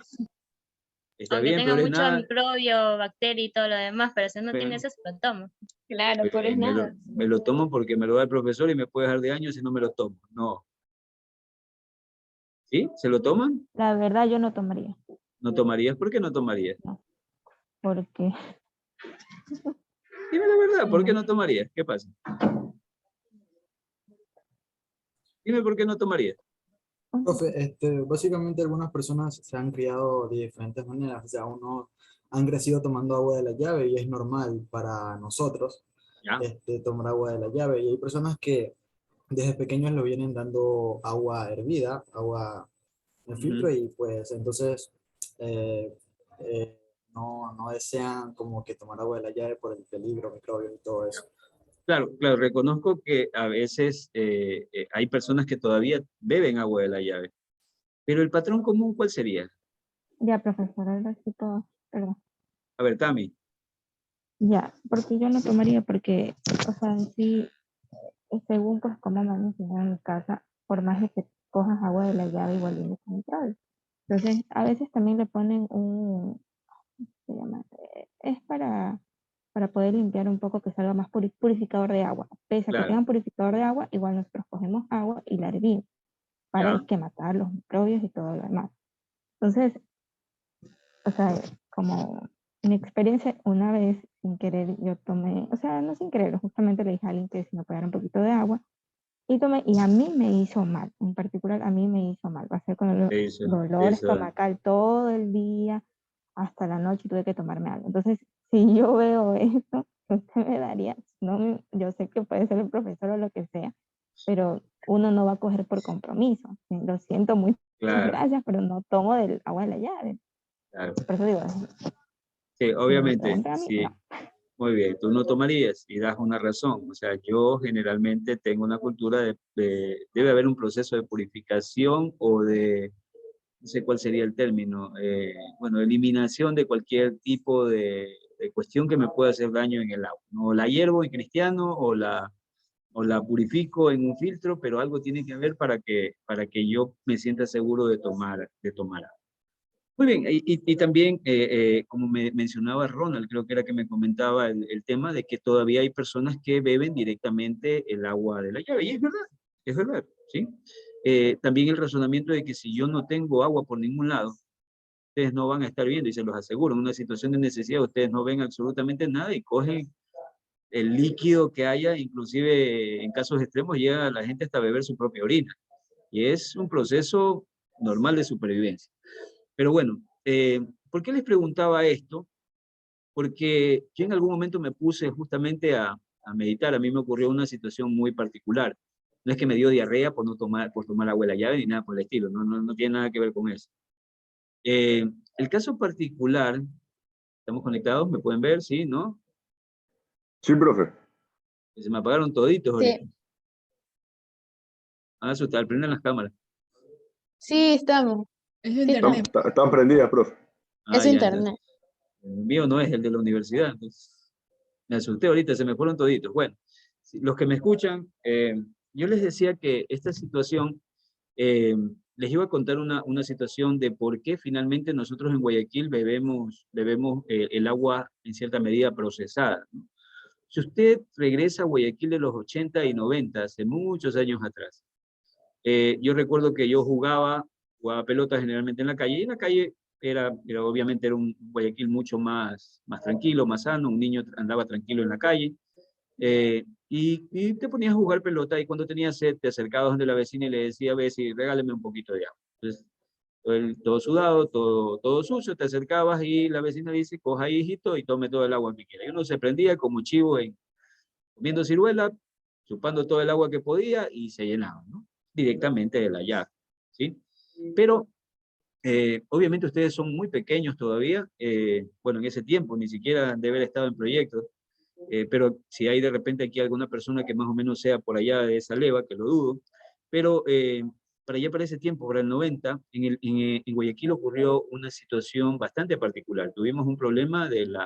Está Aunque bien, tenga peor es mucho nada. microbio, bacteria y todo lo demás, pero si no Pero- tiene eso, se lo toma. Claro, peor es me nada. lo tomo porque me lo da el profesor y me puede dejar de años si no me lo tomo. No. ¿Sí? ¿Se lo toman? La verdad, yo no tomaría. ¿No tomarías? ¿Por qué no tomarías? Porque Dime la verdad, ¿por qué no tomarías? ¿Qué pasa? Dime por qué no tomarías. Profe, básicamente algunas personas se han criado de diferentes maneras, o sea, unos han crecido tomando agua de la llave y es normal para nosotros tomar agua de la llave, y hay personas que desde pequeños lo vienen dando agua hervida, agua en filtro, y pues entonces eh, eh, no desean como que tomar agua de la llave por el peligro, microbios y todo eso. Claro, claro, reconozco que a veces hay personas que todavía beben agua de la llave. Pero el patrón común, ¿cuál sería? ya, profesora, ahora sí todo, perdón. A ver, Tami. Ya, porque yo no tomaría, porque, o sea, en sí, según pues como me han enseñado en mi casa, por más de que cojas agua de la llave, igual viene con nitrógeno. Entonces, a veces también le ponen se llama, es para poder limpiar un poco, que salga más purificador de agua. Pese a que Claro, tengan purificador de agua, igual nosotros cogemos agua y la hervimos para ya, que matar los microbios y todo lo demás. Entonces, o sea, como mi experiencia, una vez sin querer yo tomé, o sea, no sin querer, justamente le dije a alguien que si me podía dar un poquito de agua, y tomé, y a mí me hizo mal, en particular a mí me hizo mal, va a ser con el dolor eso, estomacal todo el día, hasta la noche tuve que tomarme algo. Entonces, si yo veo eso, usted me daría, no, yo sé que puede ser el profesor o lo que sea, pero uno no va a coger por compromiso. Lo siento, muchas claro, gracias, pero no tomo del agua de la llave. claro. Por eso digo, Sí, si me obviamente, preguntan a mí, sí. no. Muy bien, tú no tomarías y das una razón. O sea, yo generalmente tengo una cultura debe haber un proceso de purificación o de, no sé cuál sería el término, bueno, eliminación de cualquier tipo de cuestión que me pueda hacer daño en el agua. No la hiervo en cristiano o la purifico en un filtro, pero algo tiene que haber para que yo me sienta seguro de tomar agua. Muy bien, y también, como me mencionaba Ronald, creo que era que me comentaba el tema de que todavía hay personas que beben directamente el agua de la llave, y es verdad, ¿sí? También el razonamiento de que si yo no tengo agua por ningún lado, ustedes no van a estar viendo, y se los aseguro, en una situación de necesidad ustedes no ven absolutamente nada y cogen el líquido que haya, inclusive en casos extremos llega la gente hasta beber su propia orina, y es un proceso normal de supervivencia. Pero bueno, ¿por qué les preguntaba esto? Porque yo en algún momento me puse justamente a meditar. A mí me ocurrió una situación muy particular. No es que me dio diarrea por tomar agua de la llave ni nada por el estilo. No tiene nada que ver con eso. El caso particular, ¿estamos conectados? ¿Me pueden ver? ¿Sí? ¿No? Sí, profe. Se me apagaron toditos ahorita. Sí, Van a asustar, prendan las cámaras. sí, estamos. Es Están, internet. están prendidas, profe. Es Ya, entonces. internet. El mío no es el de la universidad. Entonces, me asusté ahorita, se me fueron toditos. Bueno, los que me escuchan, yo les decía que esta situación, les iba a contar una situación de por qué finalmente nosotros en Guayaquil bebemos el agua en cierta medida procesada, ¿no? Si usted regresa a Guayaquil de los 80 y 90, hace muchos años atrás, yo recuerdo que yo jugaba pelota generalmente en la calle, y en la calle obviamente era un Guayaquil mucho más tranquilo, más sano, un niño andaba tranquilo en la calle, y te ponías a jugar pelota, y cuando tenías sed te acercabas donde la vecina y le decía: Bessie, regáleme un poquito de agua. Entonces, todo sudado, todo sucio, te acercabas y la vecina dice: coja ahí, hijito, y tome todo el agua que quiera. Y uno se prendía como chivo comiendo ciruela, chupando todo el agua que podía y se llenaba, ¿no? Directamente de la llave, ¿sí? Pero obviamente ustedes son muy pequeños todavía, bueno, en ese tiempo ni siquiera han de haber estado en proyectos, pero si hay de repente aquí alguna persona que más o menos sea por allá de esa leva, que lo dudo, pero para allá, para ese tiempo, para el 90, en Guayaquil ocurrió una situación bastante particular. Tuvimos un problema del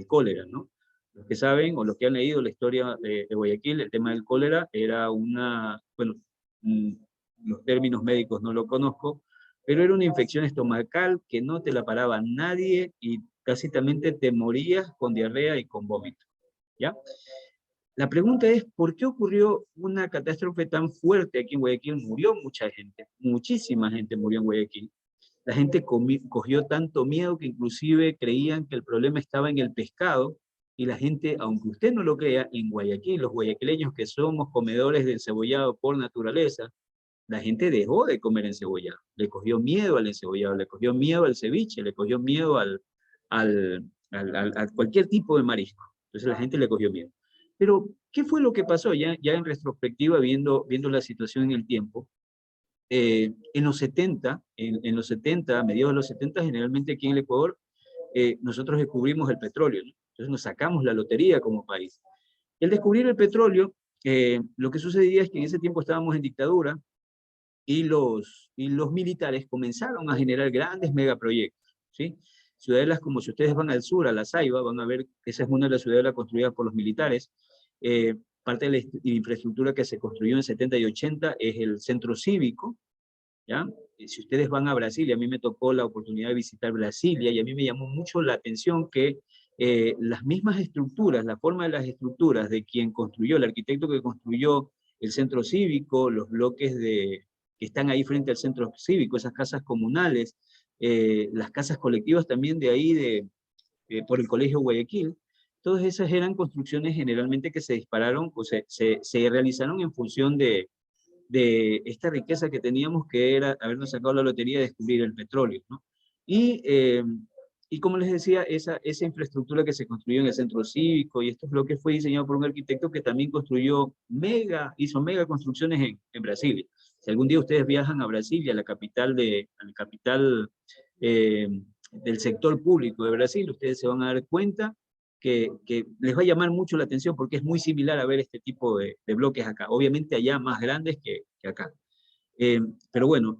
cólera, ¿no? Los que saben o los que han leído la historia de Guayaquil, el tema del cólera era bueno, los términos médicos no lo conozco, pero era una infección estomacal que no te la paraba nadie y tácitamente te morías con diarrea y con vómito, ¿ya? La pregunta es, ¿por qué ocurrió una catástrofe tan fuerte aquí en Guayaquil? Murió mucha gente, muchísima gente murió en Guayaquil. La gente cogió tanto miedo que inclusive creían que el problema estaba en el pescado, y la gente, aunque usted no lo crea, en Guayaquil, los guayaquileños que somos comedores de encebollado por naturaleza, la gente dejó de comer encebollado, le cogió miedo al encebollado, le cogió miedo al ceviche, le cogió miedo a cualquier tipo de marisco. Entonces la gente le cogió miedo. Pero, ¿qué fue lo que pasó? Ya en retrospectiva, viendo la situación en el tiempo, en los 70, a mediados de los 70, generalmente aquí en el Ecuador, nosotros descubrimos el petróleo, ¿no? Entonces nos sacamos la lotería como país. El descubrir el petróleo, lo que sucedía es que en ese tiempo estábamos en dictadura, y los militares comenzaron a generar grandes megaproyectos, ¿sí? ciudadelas como si ustedes van al sur, a La Ceiba, van a ver que esa es una de las ciudadelas construidas por los militares. Parte de la infraestructura que se construyó en 70 y 80 es el centro cívico, ¿ya? Si ustedes van a Brasilia, a mí me tocó la oportunidad de visitar Brasilia y a mí me llamó mucho la atención que las mismas estructuras, la forma de las estructuras de quien construyó, el arquitecto que construyó el centro cívico, los bloques que están ahí frente al centro cívico, esas casas comunales, las casas colectivas también de ahí, por el Colegio Guayaquil, todas esas eran construcciones generalmente que se dispararon, o se realizaron en función de esta riqueza que teníamos, que era habernos sacado la lotería de descubrir el petróleo, ¿no? Y como les decía, esa infraestructura que se construyó en el centro cívico y estos bloques fue diseñado por un arquitecto que también hizo mega construcciones en Brasilia. Si algún día ustedes viajan a Brasilia, la capital del sector público de Brasil, ustedes se van a dar cuenta que les va a llamar mucho la atención porque es muy similar a ver este tipo de bloques acá. Obviamente allá más grandes que acá. Pero bueno,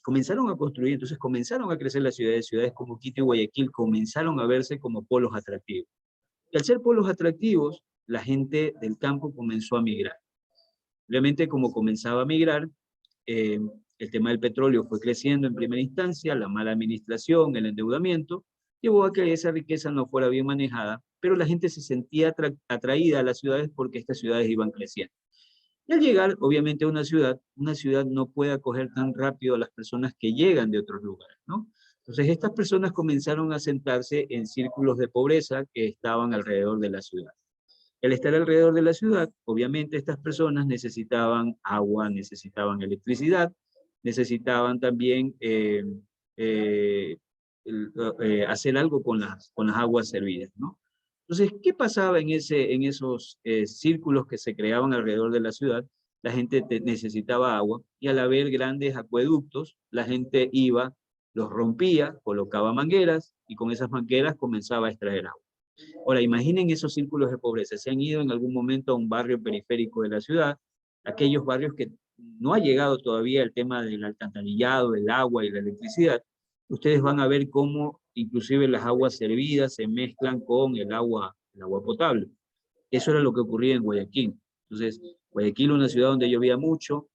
comenzaron a construir, entonces comenzaron a crecer las ciudades como Quito y Guayaquil comenzaron a verse como polos atractivos. Y al ser polos atractivos, la gente del campo comenzó a migrar. Obviamente, como comenzaba a migrar, el tema del petróleo fue creciendo en primera instancia, la mala administración, el endeudamiento, llevó a que esa riqueza no fuera bien manejada, pero la gente se sentía atraída a las ciudades porque estas ciudades iban creciendo. Y al llegar, obviamente, a una ciudad no puede acoger tan rápido a las personas que llegan de otros lugares, ¿no? Entonces, estas personas comenzaron a sentarse en círculos de pobreza que estaban alrededor de la ciudad. Al estar alrededor de la ciudad, obviamente, estas personas necesitaban agua, necesitaban electricidad, necesitaban también hacer algo con las aguas servidas, ¿no? Entonces, ¿qué pasaba en esos círculos que se creaban alrededor de la ciudad? La gente necesitaba agua y al haber grandes acueductos, la gente iba, los rompía, colocaba mangueras y con esas mangueras comenzaba a extraer agua. Ahora, imaginen esos círculos de pobreza. Se han ido en algún momento a un barrio periférico de la ciudad, aquellos barrios que no ha llegado todavía el tema del alcantarillado, del agua y la electricidad. Ustedes van a ver cómo inclusive las aguas servidas se mezclan con el agua potable. Eso era lo que ocurría en Guayaquil. Entonces, Guayaquil, una ciudad donde llovía mucho,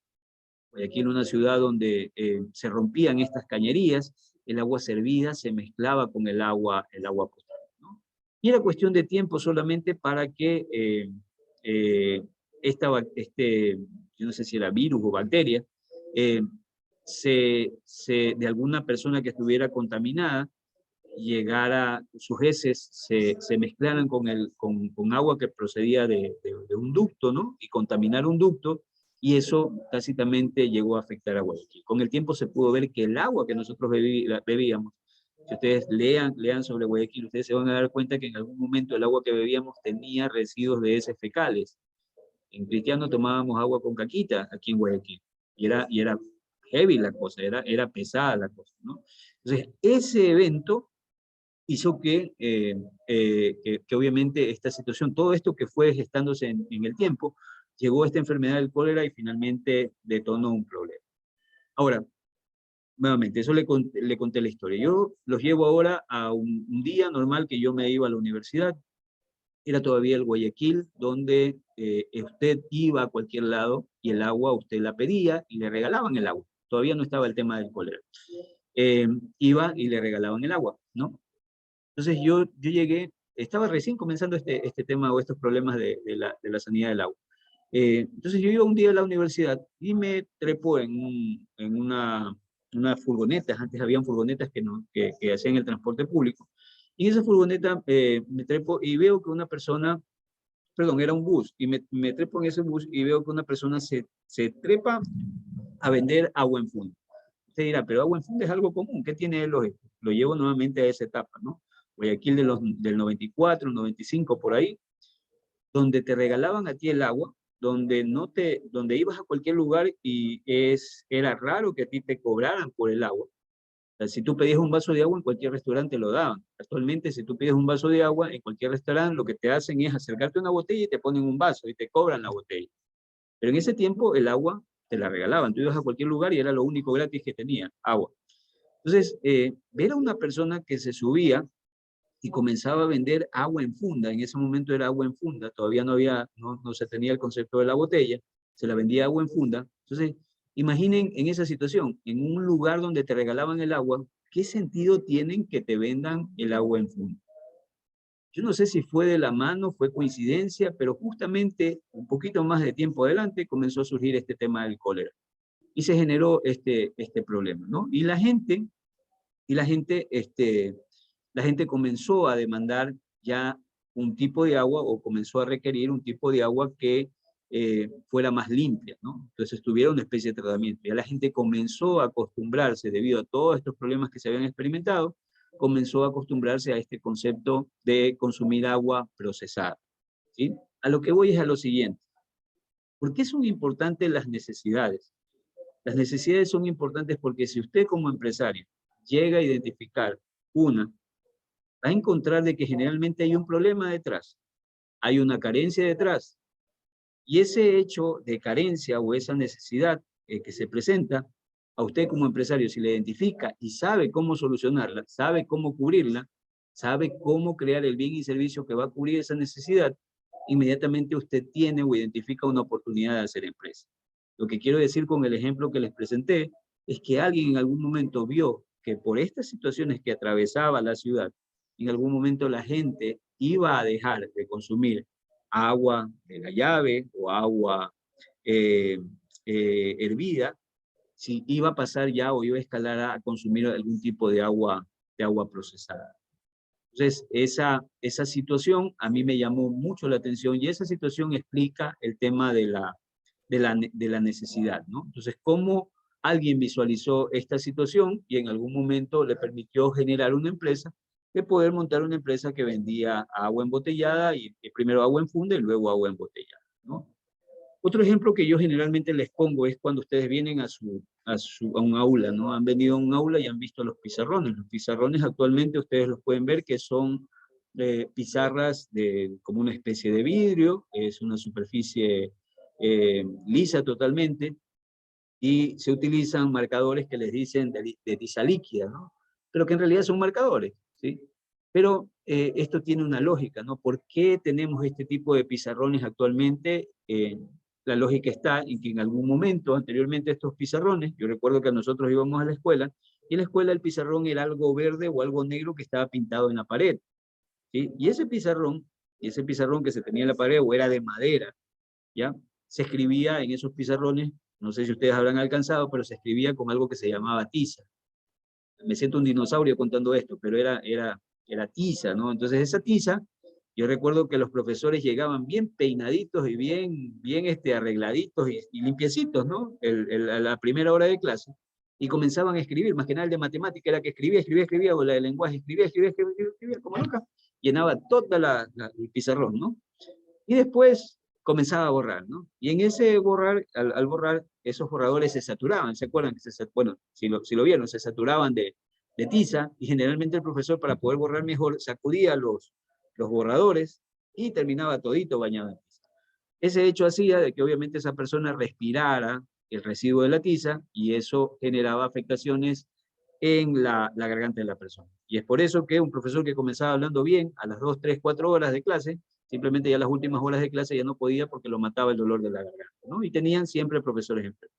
Guayaquil, una ciudad donde se rompían estas cañerías, el agua servida se mezclaba con el agua potable, ¿no? Y era cuestión de tiempo solamente para que yo no sé si era virus o bacteria, de alguna persona que estuviera contaminada, sus heces se mezclaran con agua que procedía de un ducto, ¿no? Y contaminar un ducto, y eso tácitamente llegó a afectar a Guayaquil. Con el tiempo se pudo ver que el agua que nosotros bebíamos, si ustedes lean sobre Guayaquil, ustedes se van a dar cuenta que en algún momento el agua que bebíamos tenía residuos de heces fecales. En Cristiano tomábamos agua con caquita aquí en Guayaquil, y era heavy la cosa, era pesada la cosa, ¿no? Entonces, ese evento hizo que obviamente esta situación, todo esto que fue gestándose en el tiempo, llegó a esta enfermedad del cólera y finalmente detonó un problema. Ahora, nuevamente, eso le conté la historia. Yo los llevo ahora a un día normal que yo me iba a la universidad. Era todavía el Guayaquil, donde usted iba a cualquier lado y el agua usted la pedía y le regalaban el agua. Todavía no estaba el tema del cólera. Iba y le regalaban el agua, ¿no? Entonces yo llegué, estaba recién comenzando este tema o estos problemas de la sanidad del agua. Entonces yo iba un día a la universidad y me trepo en una furgoneta. Antes habían furgonetas que hacían el transporte público. Y en esa furgoneta me trepo y veo que una persona, perdón, era un bus, y me trepo en ese bus y veo que una persona se trepa a vender agua en funda. Usted dirá, pero agua en funda es algo común, ¿qué tiene de lógico? Lo llevo nuevamente a esa etapa, ¿no? Guayaquil del 94, 95, por ahí, donde te regalaban a ti el agua, donde ibas a cualquier lugar y era raro que a ti te cobraran por el agua. O sea, si tú pedías un vaso de agua, en cualquier restaurante lo daban. Actualmente, si tú pides un vaso de agua, en cualquier restaurante lo que te hacen es acercarte a una botella y te ponen un vaso y te cobran la botella. Pero en ese tiempo el agua te la regalaban. Tú ibas a cualquier lugar y era lo único gratis que tenía, agua. Entonces, ver a una persona que se subía y comenzaba a vender agua en funda, en ese momento era agua en funda, todavía no se tenía el concepto de la botella, se la vendía agua en funda. Entonces, imaginen en esa situación, en un lugar donde te regalaban el agua, ¿qué sentido tienen que te vendan el agua en funda? Yo no sé si fue de la mano, fue coincidencia, pero justamente un poquito más de tiempo adelante comenzó a surgir este tema del cólera. Y se generó este problema, ¿no? Y la gente comenzó a demandar ya un tipo de agua o comenzó a requerir un tipo de agua que fuera más limpia, ¿no? Entonces tuviera una especie de tratamiento. Ya la gente comenzó a acostumbrarse, debido a todos estos problemas que se habían experimentado, comenzó a acostumbrarse a este concepto de consumir agua procesada, ¿sí? A lo que voy es a lo siguiente. ¿Por qué son importantes las necesidades? Las necesidades son importantes porque si usted como empresario llega a identificar una, va a encontrar de que generalmente hay un problema detrás, hay una carencia detrás, y ese hecho de carencia o esa necesidad que se presenta, a usted como empresario, si la identifica y sabe cómo solucionarla, sabe cómo cubrirla, sabe cómo crear el bien y servicio que va a cubrir esa necesidad, inmediatamente usted tiene o identifica una oportunidad de hacer empresa. Lo que quiero decir con el ejemplo que les presenté es que alguien en algún momento vio que por estas situaciones que atravesaba la ciudad, en algún momento la gente iba a dejar de consumir agua de la llave o agua hervida, si iba a pasar ya o iba a escalar a consumir algún tipo de agua procesada. Entonces, esa situación a mí me llamó mucho la atención y esa situación explica el tema de la necesidad, ¿no? Entonces, cómo alguien visualizó esta situación y en algún momento le permitió generar una empresa, de poder montar una empresa que vendía agua embotellada y primero agua en funda y luego agua embotellada, ¿no? Otro ejemplo que yo generalmente les pongo es cuando ustedes vienen a un aula, ¿no? Han venido a un aula y han visto los pizarrones. Los pizarrones actualmente ustedes los pueden ver que son pizarras como una especie de vidrio, es una superficie lisa totalmente, y se utilizan marcadores que les dicen de tiza líquida, ¿no? Pero que en realidad son marcadores, ¿sí? Pero esto tiene una lógica, ¿no? ¿Por qué tenemos este tipo de pizarrones actualmente? La lógica está en que en algún momento, anteriormente a estos pizarrones, yo recuerdo que nosotros íbamos a la escuela, y en la escuela el pizarrón era algo verde o algo negro que estaba pintado en la pared, ¿sí? Y ese pizarrón que se tenía en la pared o era de madera, ¿ya? Se escribía en esos pizarrones, no sé si ustedes habrán alcanzado, pero se escribía con algo que se llamaba tiza. Me siento un dinosaurio contando esto, pero era tiza, ¿no? Entonces esa tiza, yo recuerdo que los profesores llegaban bien peinaditos y bien arregladitos y limpiecitos, ¿no? A la primera hora de clase, y comenzaban a escribir, más que nada el de matemática era que escribía, o la de lenguaje, escribía, como loca, llenaba toda el pizarrón, ¿no? Y después comenzaba a borrar, ¿no? Y en ese borrar, al borrar, esos borradores se saturaban, ¿se acuerdan? Bueno, si lo vieron, se saturaban de tiza, y generalmente el profesor, para poder borrar mejor, sacudía los borradores y terminaba todito bañado en tiza. Ese hecho hacía de que obviamente esa persona respirara el residuo de la tiza, y eso generaba afectaciones en la garganta de la persona. Y es por eso que un profesor que comenzaba hablando bien, a las 2, 3, 4 horas de clase, simplemente ya las últimas horas de clase ya no podía porque lo mataba el dolor de la garganta, ¿no? Y tenían siempre profesores enfermos.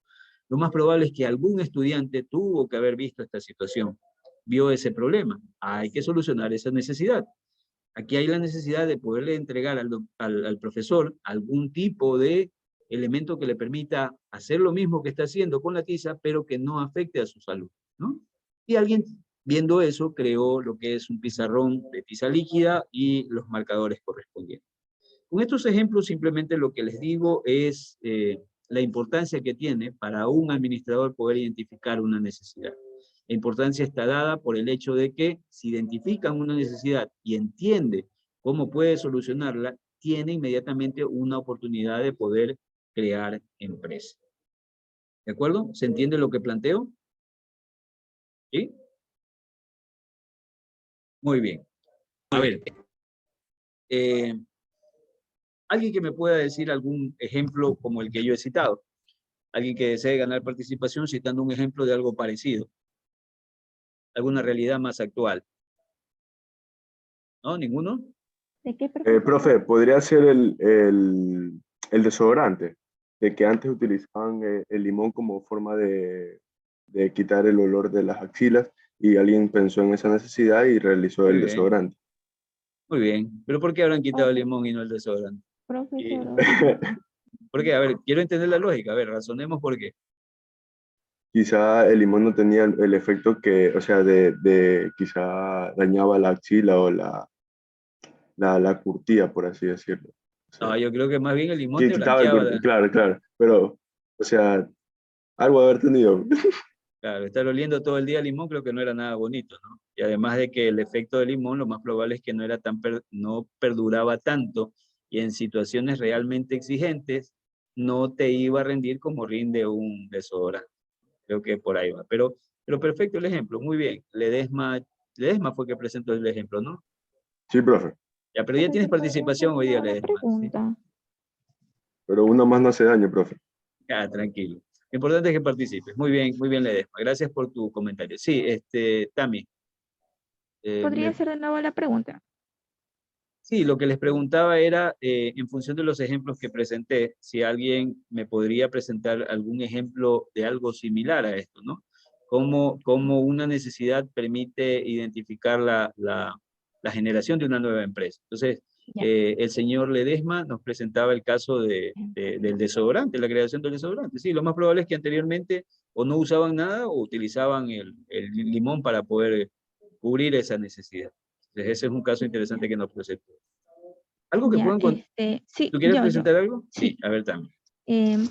Lo más probable es que algún estudiante tuvo que haber visto esta situación, vio ese problema. Hay que solucionar esa necesidad. Aquí hay la necesidad de poderle entregar al profesor algún tipo de elemento que le permita hacer lo mismo que está haciendo con la tiza, pero que no afecte a su salud, ¿no? Y alguien, viendo eso, creó lo que es un pizarrón de tiza líquida y los marcadores correspondientes. Con estos ejemplos simplemente lo que les digo es la importancia que tiene para un administrador poder identificar una necesidad. La importancia está dada por el hecho de que si identifican una necesidad y entiende cómo puede solucionarla, tiene inmediatamente una oportunidad de poder crear empresa. ¿De acuerdo? ¿Se entiende lo que planteo? ¿Sí? Muy bien. A ver. Alguien que me pueda decir algún ejemplo como el que yo he citado. Alguien que desee ganar participación citando un ejemplo de algo parecido. alguna realidad más actual. ¿No? ¿Ninguno? ¿De qué profe, podría ser el desodorante, de que antes utilizaban el limón como forma de quitar el olor de las axilas y alguien pensó en esa necesidad y realizó el desodorante. Muy bien. ¿Pero por qué habrán quitado el limón y no el desodorante? Profesor. Porque, a ver, quiero entender la lógica. A ver, razonemos por qué. Quizá el limón no tenía el efecto que, o sea, quizá dañaba la axila o la curtía, por así decirlo. O sea, No, yo creo que más bien el limón que te quitaba blanqueaba. claro, claro, pero, o sea, algo haber tenido. Claro, estar oliendo todo el día limón creo que no era nada bonito, ¿no? Y además de que el efecto del limón, lo más probable es que no era no perduraba tanto y en situaciones realmente exigentes no te iba a rendir como rinde un desodorante. Creo que por ahí va. Pero perfecto el ejemplo, muy bien. Ledesma fue que presentó el ejemplo, ¿no? Sí, profe. Ya, pero ya tienes participación hoy día, Ledesma. ¿Sí? Pero uno más no hace daño, profe. Ya, tranquilo. Lo importante es que participes. Muy bien, Ledesma. Gracias por tu comentario. Sí, Tami. ¿Podría ser de nuevo la pregunta? Sí, lo que les preguntaba era, en función de los ejemplos que presenté, si alguien me podría presentar algún ejemplo de algo similar a esto, ¿no? Cómo una necesidad permite identificar la generación de una nueva empresa. Entonces, el señor Ledesma nos presentaba el caso del desodorante, la creación del desodorante. Sí, lo más probable es que anteriormente o no usaban nada o utilizaban el limón para poder cubrir esa necesidad. Entonces, ese es un caso interesante que nos presentó. ¿Algo que Ya, puedan contar? sí, ¿Tú quieres yo. presentar algo? Sí. A ver, también.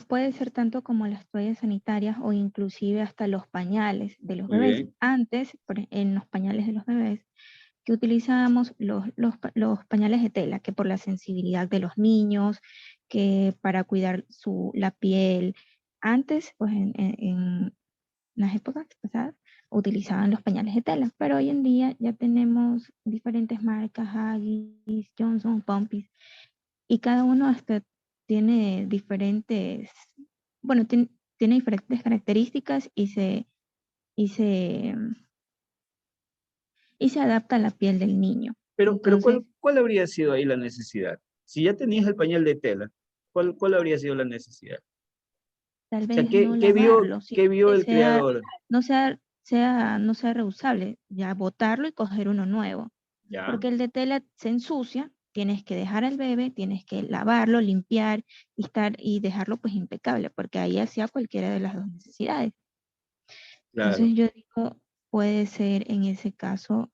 Puede ser tanto como las toallas sanitarias o inclusive hasta los pañales de los Muy bebés. bien. Antes, en los pañales de los bebés, que utilizábamos los pañales de tela, que por la sensibilidad de los niños, que para cuidar la piel. Antes, pues en las épocas pasadas, utilizaban los pañales de tela, pero hoy en día ya tenemos diferentes marcas, Huggies, Johnson, Pompis, y cada uno hasta tiene diferentes, bueno, tiene diferentes características y se adapta a la piel del niño. Pero Entonces, ¿cuál habría sido ahí la necesidad? Si ya tenías el pañal de tela, ¿cuál habría sido la necesidad? tal O sea, vez no ¿qué lavarlo, vio que el creador? no sea reusable, ya botarlo y coger uno nuevo. Ya. Porque el de tela se ensucia, tienes que dejar al bebé, tienes que lavarlo, limpiar y dejarlo pues impecable, porque ahí hacía cualquiera de las dos necesidades. Claro. Entonces yo digo, puede ser en ese caso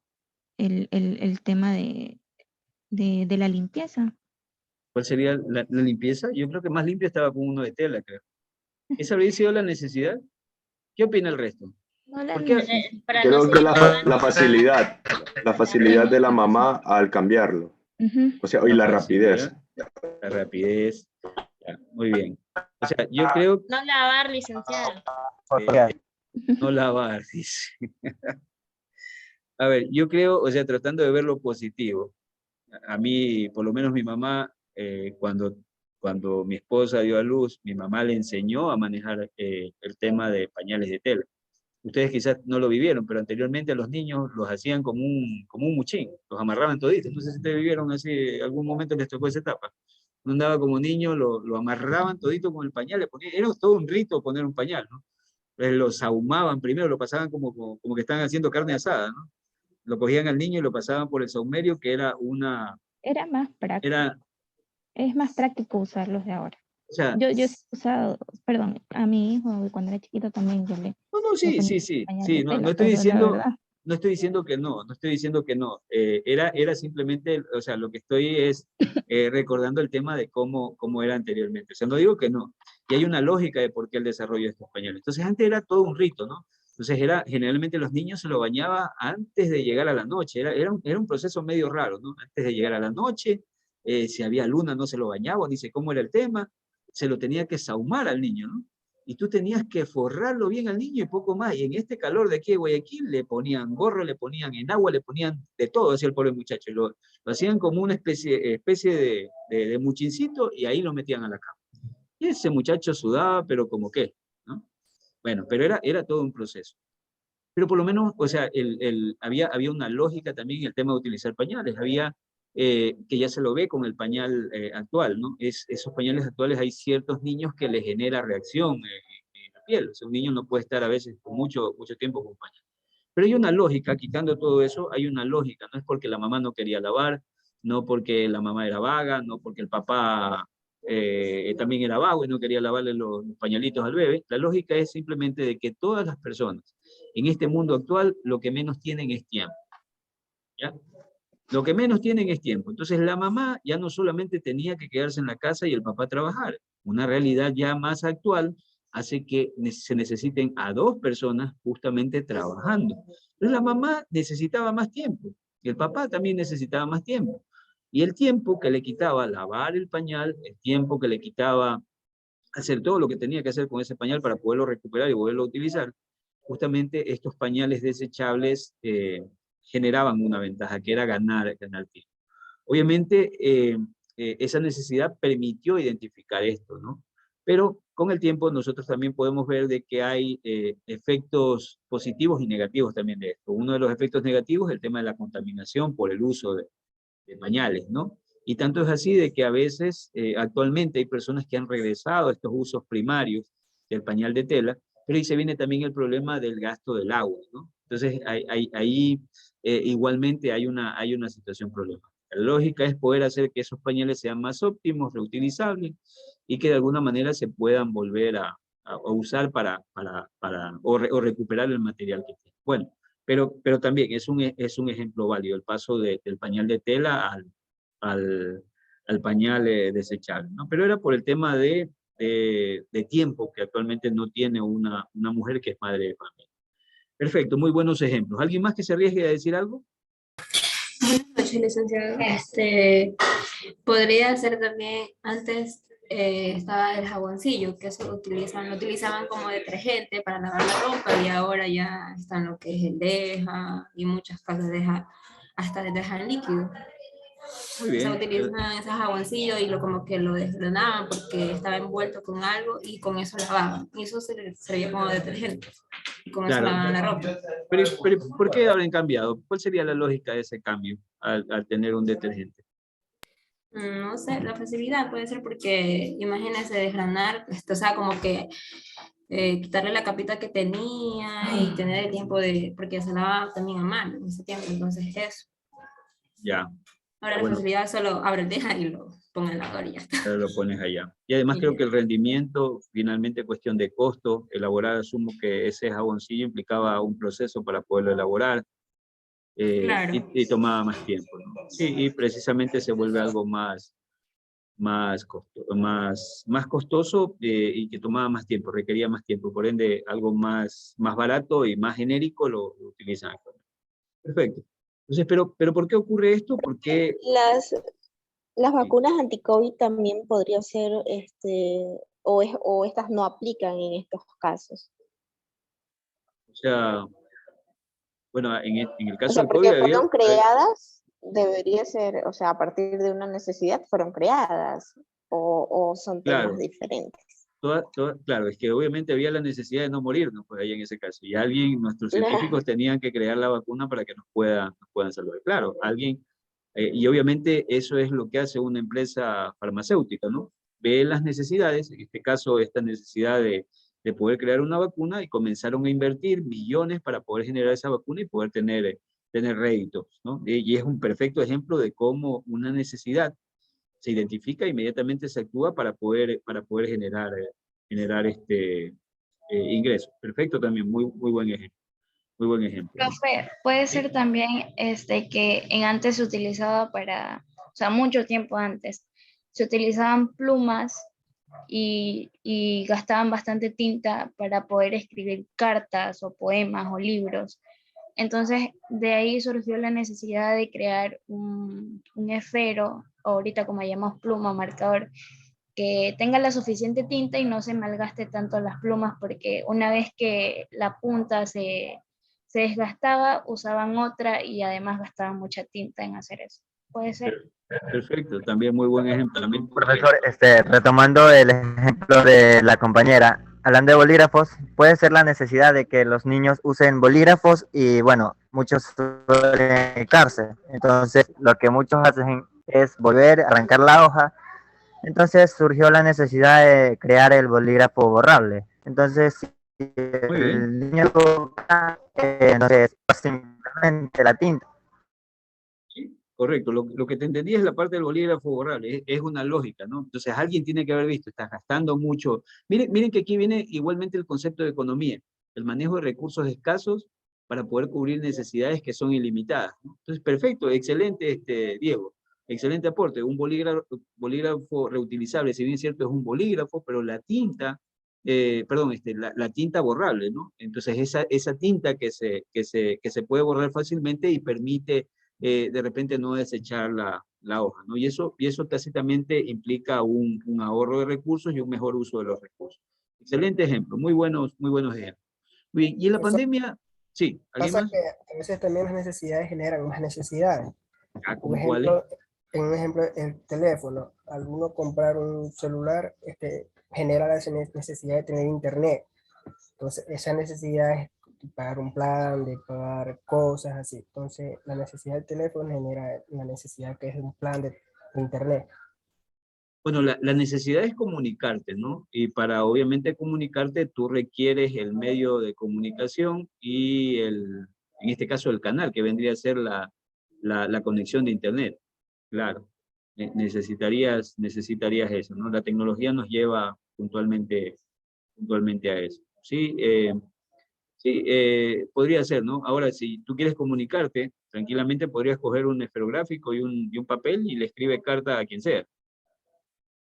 el tema de la limpieza. ¿Cuál sería la limpieza? Yo creo que más limpio estaba con uno de tela, creo. ¿Esa habría sido la necesidad? ¿Qué opina el resto? No la ¿Por qué? Creo que la facilidad de la mamá al cambiarlo. O sea, y la rapidez. La rapidez. Ya, muy bien. O sea, yo creo... No lavar, licenciada. No lavar, dice. A ver, yo creo, o sea, tratando de ver lo positivo, a mí, por lo menos mi mamá, cuando mi esposa dio a luz, mi mamá le enseñó a manejar el tema de pañales de tela. Ustedes quizás no lo vivieron, pero anteriormente a los niños los hacían como un muchín, los amarraban toditos. No sé si ustedes vivieron así, algún momento les tocó esa etapa. Uno andaba como niño, lo amarraban todito con el pañal, era todo un rito poner un pañal, ¿no? Lo sahumaban primero, lo pasaban como que estaban haciendo carne asada, ¿no? Lo cogían al niño y lo pasaban por el saumerio, que era Era más práctico. Es más práctico usarlos de ahora. O sea, yo he usado, perdón, a mi hijo cuando era chiquito también yo le... No, sí, no estoy diciendo que no. Era simplemente, o sea, lo que estoy es recordando el tema de cómo era anteriormente. O sea, no digo que no. Y hay una lógica de por qué el desarrollo de estos pañales. Entonces, antes era todo un rito, ¿no? Entonces, generalmente los niños se lo bañaba antes de llegar a la noche. Era un proceso medio raro, ¿no? Antes de llegar a la noche, si había luna no se lo bañaba, ni sé cómo era el tema. Se lo tenía que sahumar al niño, ¿no? Y tú tenías que forrarlo bien al niño y poco más. Y en este calor de aquí de Guayaquil le ponían gorro, le ponían en agua, le ponían de todo, decía el pobre muchacho. Lo hacían como una especie de muchincito y ahí lo metían a la cama. Y ese muchacho sudaba, pero como qué, ¿no? Bueno, pero era todo un proceso. pero por lo menos, o sea, había una lógica también en el tema de utilizar pañales, que ya se lo ve con el pañal actual, ¿no? Esos pañales actuales hay ciertos niños que les genera reacción en la piel, o sea, un niño no puede estar a veces por mucho tiempo con pañal. Pero hay una lógica, quitando todo eso, hay una lógica, no es porque la mamá no quería lavar, no porque la mamá era vaga, no porque el papá también era vago y no quería lavarle los pañalitos al bebé. La lógica es simplemente de que todas las personas en este mundo actual lo que menos tienen es tiempo. ¿Ya? Lo que menos tienen es tiempo. Entonces la mamá ya no solamente tenía que quedarse en la casa y el papá trabajar. Una realidad ya más actual hace que se necesiten a dos personas justamente trabajando. Entonces la mamá necesitaba más tiempo y el papá también necesitaba más tiempo. Y el tiempo que le quitaba lavar el pañal, el tiempo que le quitaba hacer todo lo que tenía que hacer con ese pañal para poderlo recuperar y volverlo a utilizar, justamente estos pañales desechables generaban una ventaja, que era ganar tiempo. Obviamente, esa necesidad permitió identificar esto, ¿no? Pero con el tiempo nosotros también podemos ver de que hay efectos positivos y negativos también de esto. Uno de los efectos negativos es el tema de la contaminación por el uso de pañales, ¿no? Y tanto es así de que a veces, actualmente hay personas que han regresado a estos usos primarios del pañal de tela, pero ahí se viene también el problema del gasto del agua, ¿no? Entonces, ahí igualmente hay una situación problemática. La lógica es poder hacer que esos pañales sean más óptimos, reutilizables, y que de alguna manera se puedan volver a usar o recuperar el material que tienen. Bueno, pero también es un ejemplo válido el paso del pañal de tela al pañal desechable, ¿no? Pero era por el tema de tiempo que actualmente no tiene una mujer que es madre de familia. Perfecto, muy buenos ejemplos. ¿Alguien más que se arriesgue a decir algo? Buenas noches, licenciado. Podría ser también, antes estaba el jaboncillo, que eso lo utilizaban como detergente para lavar la ropa, y ahora ya están lo que es el Deja y muchas casas hasta de Deja líquido. Muy bien. O sea, utilizaban ese jaboncillo y como que lo desgranaban porque estaba envuelto con algo y con eso lavaban. Y eso servía como detergente. Y con eso lavaban la ropa. Pero ¿por qué habrán cambiado? ¿Cuál sería la lógica de ese cambio al tener un detergente? No sé, la facilidad puede ser porque, imagínense, desgranar, o sea, como que quitarle la capita que tenía y tener el tiempo porque se lavaba también a mano en ese tiempo, entonces eso. Ya. Ahora la facilidad solo abre el Deja y lo ponga en la lavadora y ya está. Pero lo pones allá. Y además creo que el rendimiento, finalmente cuestión de costo, elaborar, asumo que ese jaboncillo implicaba un proceso para poderlo elaborar, Claro. y tomaba más tiempo, ¿no? Sí, y precisamente se vuelve algo más costoso y que tomaba más tiempo, requería más tiempo, por ende algo más barato y más genérico lo utilizan actualmente. Perfecto. Entonces, pero ¿por qué ocurre esto? Porque las vacunas anti-COVID también podría ser, o estas no aplican en estos casos. O sea, bueno, en el caso O sea, del porque COVID fueron creadas, debería ser, o sea, a partir de una necesidad fueron creadas, o son temas claro, diferentes. Claro, es que obviamente había la necesidad de no morirnos, pues ahí en ese caso, y nuestros científicos tenían que crear la vacuna para que nos puedan salvar. Claro, y obviamente eso es lo que hace una empresa farmacéutica, ¿no? Ve las necesidades, en este caso esta necesidad de poder crear una vacuna, y comenzaron a invertir millones para poder generar esa vacuna y poder tener réditos, ¿no? Y es un perfecto ejemplo de cómo una necesidad se identifica, inmediatamente se actúa para poder generar ingresos. Perfecto también, muy buen ejemplo. Muy buen ejemplo. Profe, puede ser también que antes se utilizaba o sea, mucho tiempo antes, se utilizaban plumas y gastaban bastante tinta para poder escribir cartas o poemas o libros. Entonces, de ahí surgió la necesidad de crear un esfero, ahorita como llamamos pluma, marcador, que tenga la suficiente tinta y no se malgaste tanto las plumas, porque una vez que la punta se desgastaba, usaban otra y además gastaban mucha tinta en hacer eso. ¿Puede ser? Perfecto, también muy buen ejemplo. También Profesor, retomando el ejemplo de la compañera, hablando de bolígrafos, puede ser la necesidad de que los niños usen bolígrafos y bueno, muchos suelen equivocarse. Entonces, lo que muchos hacen es volver a arrancar la hoja. Entonces surgió la necesidad de crear el bolígrafo borrable. Entonces, si Muy bien. el niño entonces simplemente la tinta. Sí, correcto. Lo que te entendí es la parte del bolígrafo borrable. Es una lógica, ¿no? Entonces alguien tiene que haber visto, estás gastando mucho. Miren que aquí viene igualmente el concepto de economía, el manejo de recursos escasos para poder cubrir necesidades que son ilimitadas, ¿no? Entonces, perfecto, excelente, Diego. Excelente aporte. Un bolígrafo reutilizable, si bien es cierto, es un bolígrafo, pero la tinta, perdón, la tinta borrable, ¿no? Entonces, esa tinta que se puede borrar fácilmente y permite de repente no desechar la hoja, ¿no? Y eso tácitamente implica un ahorro de recursos y un mejor uso de los recursos. Excelente ejemplo, muy buenos ejemplos. Muy bien, y en la pandemia, sí, ¿alguien Pasa más? que a veces también las necesidades generan más necesidades. Ah, Un ¿cómo cuáles? ejemplo, en un ejemplo, el teléfono. Al uno comprar un celular, genera la necesidad de tener internet. Entonces, esa necesidad es de pagar un plan, de pagar cosas así. Entonces, la necesidad del teléfono genera la necesidad que es un plan de internet. Bueno, la necesidad es comunicarte, ¿no? Y para obviamente comunicarte, tú requieres el medio de comunicación y en este caso el canal, que vendría a ser la conexión de Internet. Claro, necesitarías eso, ¿no? La tecnología nos lleva puntualmente a eso. Sí, sí, podría ser, ¿no? Ahora, si tú quieres comunicarte, tranquilamente podrías coger un esferográfico y un papel y le escribe carta a quien sea.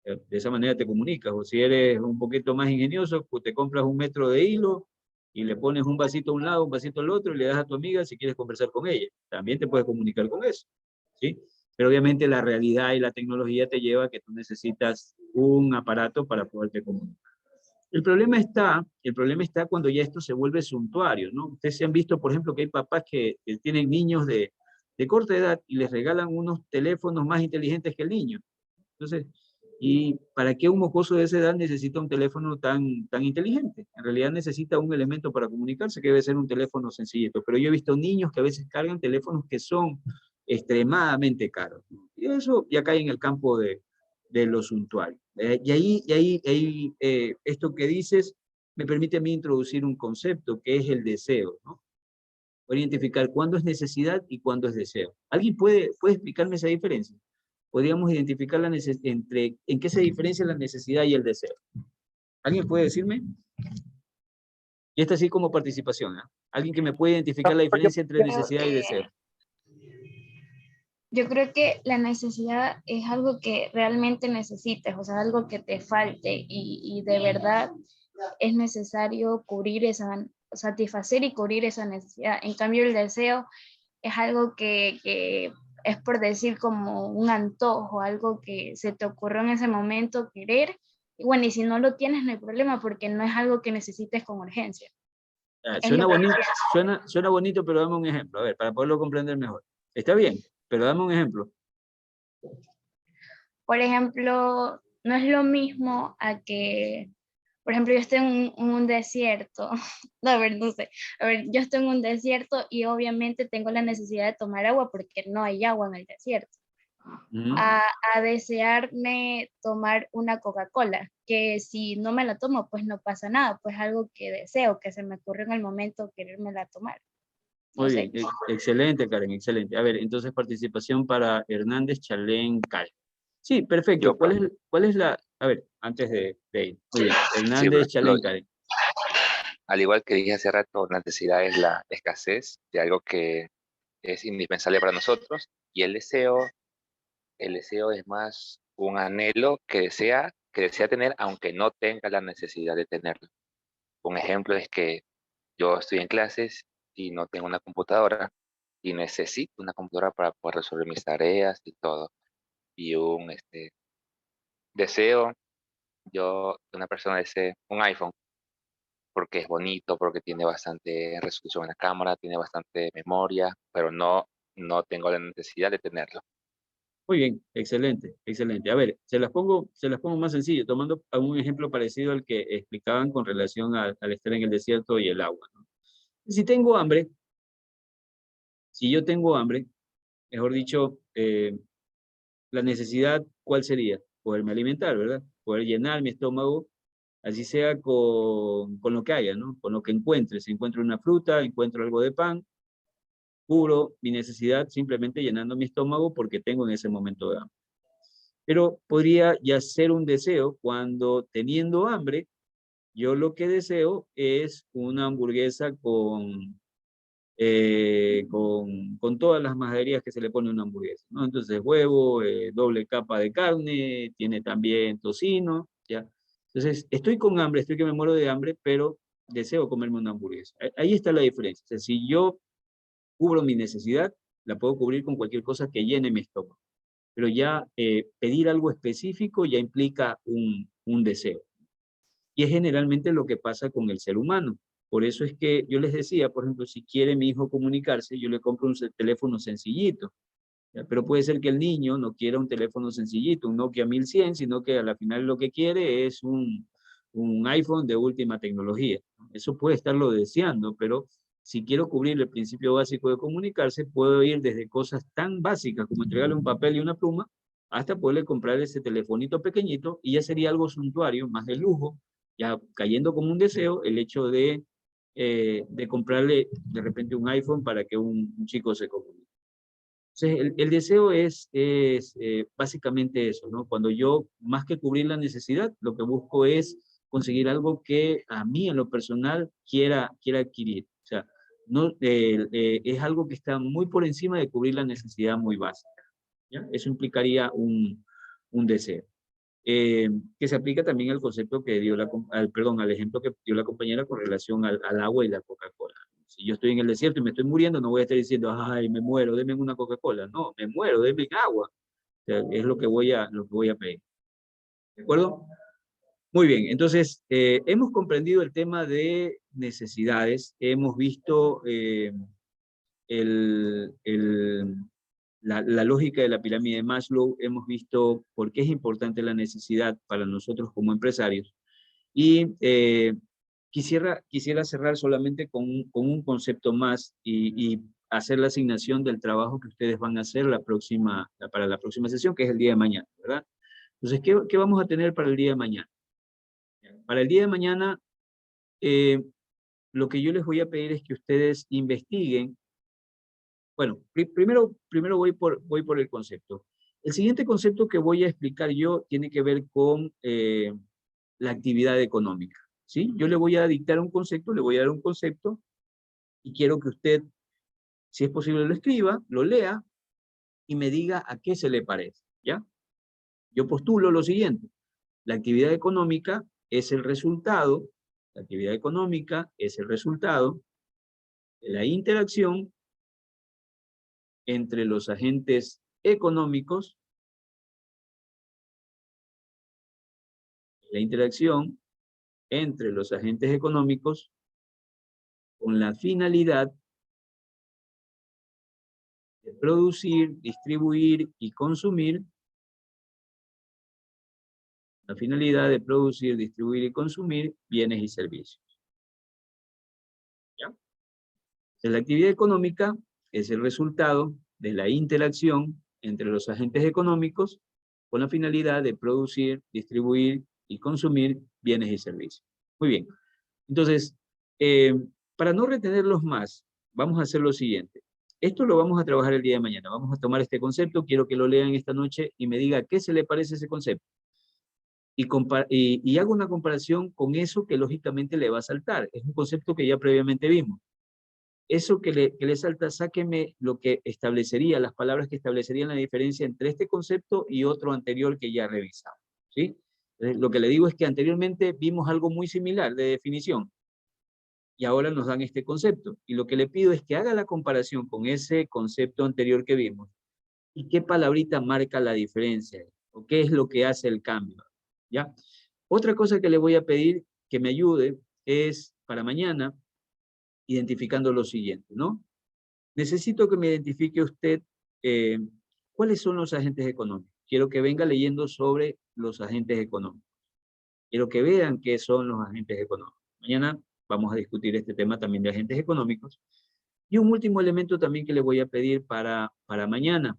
De esa manera te comunicas. O si eres un poquito más ingenioso, pues te compras un metro de hilo y le pones un vasito a un lado, un vasito al otro y le das a tu amiga si quieres conversar con ella. También te puedes comunicar con eso, ¿sí? Pero obviamente la realidad y la tecnología te lleva a que tú necesitas un aparato para poderte comunicar. El problema está cuando ya esto se vuelve suntuario, ¿no? Ustedes se han visto, por ejemplo, que hay papás que tienen niños de corta edad y les regalan unos teléfonos más inteligentes que el niño. Entonces, ¿y para qué un mocoso de esa edad necesita un teléfono tan inteligente? En realidad necesita un elemento para comunicarse que debe ser un teléfono sencillito. Pero yo he visto niños que a veces cargan teléfonos que son extremadamente caros, ¿no? Y eso ya cae en el campo de lo suntuario. Esto que dices me permite a mí introducir un concepto que es el deseo, ¿no? Poder identificar cuándo es necesidad y cuándo es deseo. ¿Alguien puede explicarme esa diferencia? Podríamos identificar en qué se diferencia la necesidad y el deseo. ¿Alguien puede decirme? Y esta sí como participación, ¿eh? ¿Alguien que me puede identificar la diferencia entre necesidad y deseo? Yo creo que la necesidad es algo que realmente necesites, o sea, algo que te falte y de verdad es necesario cubrir satisfacer y cubrir esa necesidad. En cambio, el deseo es algo que es por decir como un antojo, algo que se te ocurrió en ese momento querer. Y bueno, y si no lo tienes, no hay problema porque no es algo que necesites con urgencia. Suena bonito, pero dame un ejemplo, a ver, para poderlo comprender mejor. Está bien, pero dame un ejemplo. Por ejemplo, no es lo mismo a que, por ejemplo, yo estoy en un desierto, a ver, no sé, a ver, yo estoy en un desierto y obviamente tengo la necesidad de tomar agua porque no hay agua en el desierto. A desearme tomar una Coca-Cola, que si no me la tomo, pues no pasa nada, pues algo que deseo, que se me ocurrió en el momento querérmela tomar. Muy bien, excelente, Karen, excelente. A ver, entonces participación para Hernández, Chalén, Karen. Sí, perfecto. ¿Cuál es la...? A ver, antes de ir. Muy bien, Hernández, Chalén, Karen. Al igual que dije hace rato, la necesidad es la escasez de algo que es indispensable para nosotros y el deseo es más un anhelo que desea tener aunque no tenga la necesidad de tenerlo. Un ejemplo es que yo estoy en clases y no tengo una computadora y necesito una computadora para poder resolver mis tareas y todo. Y un deseo, una persona desea un iPhone porque es bonito, porque tiene bastante resolución en la cámara, tiene bastante memoria, pero no tengo la necesidad de tenerlo. Muy bien, excelente, excelente. A ver, se las pongo más sencillo, tomando un ejemplo parecido al que explicaban con relación al estar en el desierto y el agua, ¿no? Si tengo hambre, si yo tengo hambre, mejor dicho, la necesidad, ¿cuál sería? Poderme alimentar, ¿verdad? Poder llenar mi estómago, así sea con lo que haya, ¿no? Con lo que encuentre. Si encuentro una fruta, encuentro algo de pan, cubro mi necesidad simplemente llenando mi estómago porque tengo en ese momento de hambre. Pero podría ya ser un deseo cuando teniendo hambre, yo lo que deseo es una hamburguesa con todas las majaderías que se le pone a una hamburguesa, ¿no? Entonces huevo, doble capa de carne, tiene también tocino, ¿ya? Entonces estoy con hambre, estoy que me muero de hambre, pero deseo comerme una hamburguesa. Ahí está la diferencia. O sea, si yo cubro mi necesidad, la puedo cubrir con cualquier cosa que llene mi estómago. Pero ya pedir algo específico ya implica un deseo. Y es generalmente lo que pasa con el ser humano. Por eso es que yo les decía, por ejemplo, si quiere mi hijo comunicarse, yo le compro un teléfono sencillito. ¿Ya? Pero puede ser que el niño no quiera un teléfono sencillito, un Nokia 1100, sino que a la final lo que quiere es un iPhone de última tecnología. Eso puede estarlo deseando, pero si quiero cubrir el principio básico de comunicarse, puedo ir desde cosas tan básicas como entregarle un papel y una pluma, hasta poderle comprar ese telefonito pequeñito, y ya sería algo suntuario, más de lujo, ya cayendo como un deseo el hecho de comprarle de repente un iPhone para que un chico se comunique. Entonces, el deseo es básicamente eso, ¿no? Cuando yo, más que cubrir la necesidad, lo que busco es conseguir algo que a mí, en lo personal, quiera adquirir. O sea, no, es algo que está muy por encima de cubrir la necesidad muy básica, ¿ya? Eso implicaría un deseo. Que se aplica también al concepto que dio al ejemplo que dio la compañera con relación al agua y la Coca-Cola. Si yo estoy en el desierto y me estoy muriendo, no voy a estar diciendo, ay, me muero, denme una Coca-Cola. No, me muero, denme agua. O sea, es lo que voy a pedir. ¿De acuerdo? Muy bien, entonces, hemos comprendido el tema de necesidades, hemos visto la lógica de la pirámide de Maslow, hemos visto por qué es importante la necesidad para nosotros como empresarios. Y quisiera cerrar solamente con un concepto más y hacer la asignación del trabajo que ustedes van a hacer para la próxima sesión, que es el día de mañana, ¿verdad? Entonces, ¿qué vamos a tener para el día de mañana? Para el día de mañana, lo que yo les voy a pedir es que ustedes investiguen. Bueno, primero voy por el concepto. El siguiente concepto que voy a explicar yo tiene que ver con la actividad económica, ¿sí? Yo le voy a dictar un concepto, le voy a dar un concepto y quiero que usted, si es posible, lo escriba, lo lea y me diga a qué se le parece, ¿ya? Yo postulo lo siguiente. La actividad económica es el resultado, la actividad económica es el resultado de la interacción entre los agentes económicos, la interacción entre los agentes económicos con la finalidad de producir, distribuir y consumir, la finalidad de producir, distribuir y consumir bienes y servicios. ¿Ya? Entonces, la actividad económica es el resultado de la interacción entre los agentes económicos con la finalidad de producir, distribuir y consumir bienes y servicios. Muy bien. Entonces, para no retenerlos más, vamos a hacer lo siguiente. Esto lo vamos a trabajar el día de mañana. Vamos a tomar este concepto, quiero que lo lean esta noche y me diga qué se le parece ese concepto. Y hago una comparación con eso que lógicamente le va a saltar. Es un concepto que ya previamente vimos. Eso que le salta, sáqueme lo que establecería, las palabras que establecerían la diferencia entre este concepto y otro anterior que ya revisamos, ¿sí? Entonces, lo que le digo es que anteriormente vimos algo muy similar de definición y ahora nos dan este concepto. Y lo que le pido es que haga la comparación con ese concepto anterior que vimos y qué palabrita marca la diferencia o qué es lo que hace el cambio, ¿ya? Otra cosa que le voy a pedir que me ayude es para mañana identificando lo siguiente, ¿no? Necesito que me identifique usted ¿Cuáles son los agentes económicos? Quiero que venga leyendo sobre los agentes económicos. Quiero que vean qué son los agentes económicos. Mañana vamos a discutir este tema también de agentes económicos. Y un último elemento también que le voy a pedir para mañana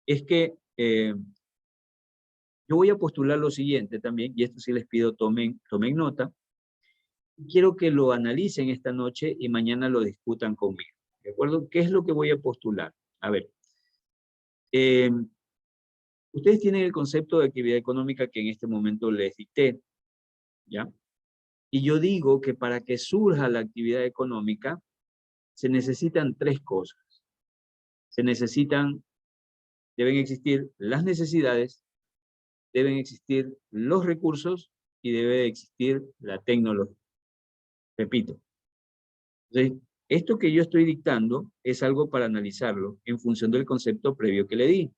es que yo voy a postular lo siguiente también, y esto sí les pido tomen nota. Quiero que lo analicen esta noche y mañana lo discutan conmigo. ¿De acuerdo? ¿Qué es lo que voy a postular? A ver. Ustedes tienen el concepto de actividad económica que en este momento les dicté, ¿ya? Y yo digo que para que surja la actividad económica se necesitan tres cosas. Deben existir las necesidades, deben existir los recursos y debe existir la tecnología. Repito. Entonces, esto que yo estoy dictando es algo para analizarlo en función del concepto previo que le di.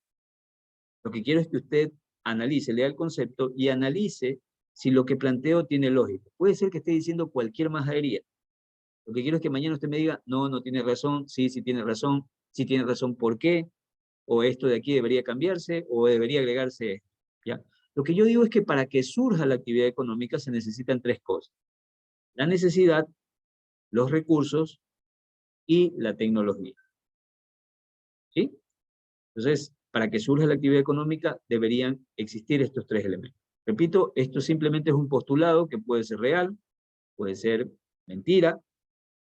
Lo que quiero es que usted analice, lea el concepto y analice si lo que planteo tiene lógica. Puede ser que esté diciendo cualquier majadería. Lo que quiero es que mañana usted me diga, no, no tiene razón, sí, sí tiene razón, sí tiene razón, ¿por qué? O esto de aquí debería cambiarse, o debería agregarse esto, ¿ya? Lo que yo digo es que para que surja la actividad económica se necesitan tres cosas. La necesidad, los recursos y la tecnología. ¿Sí? Entonces, para que surja la actividad económica deberían existir estos tres elementos. Repito, esto simplemente es un postulado que puede ser real, puede ser mentira,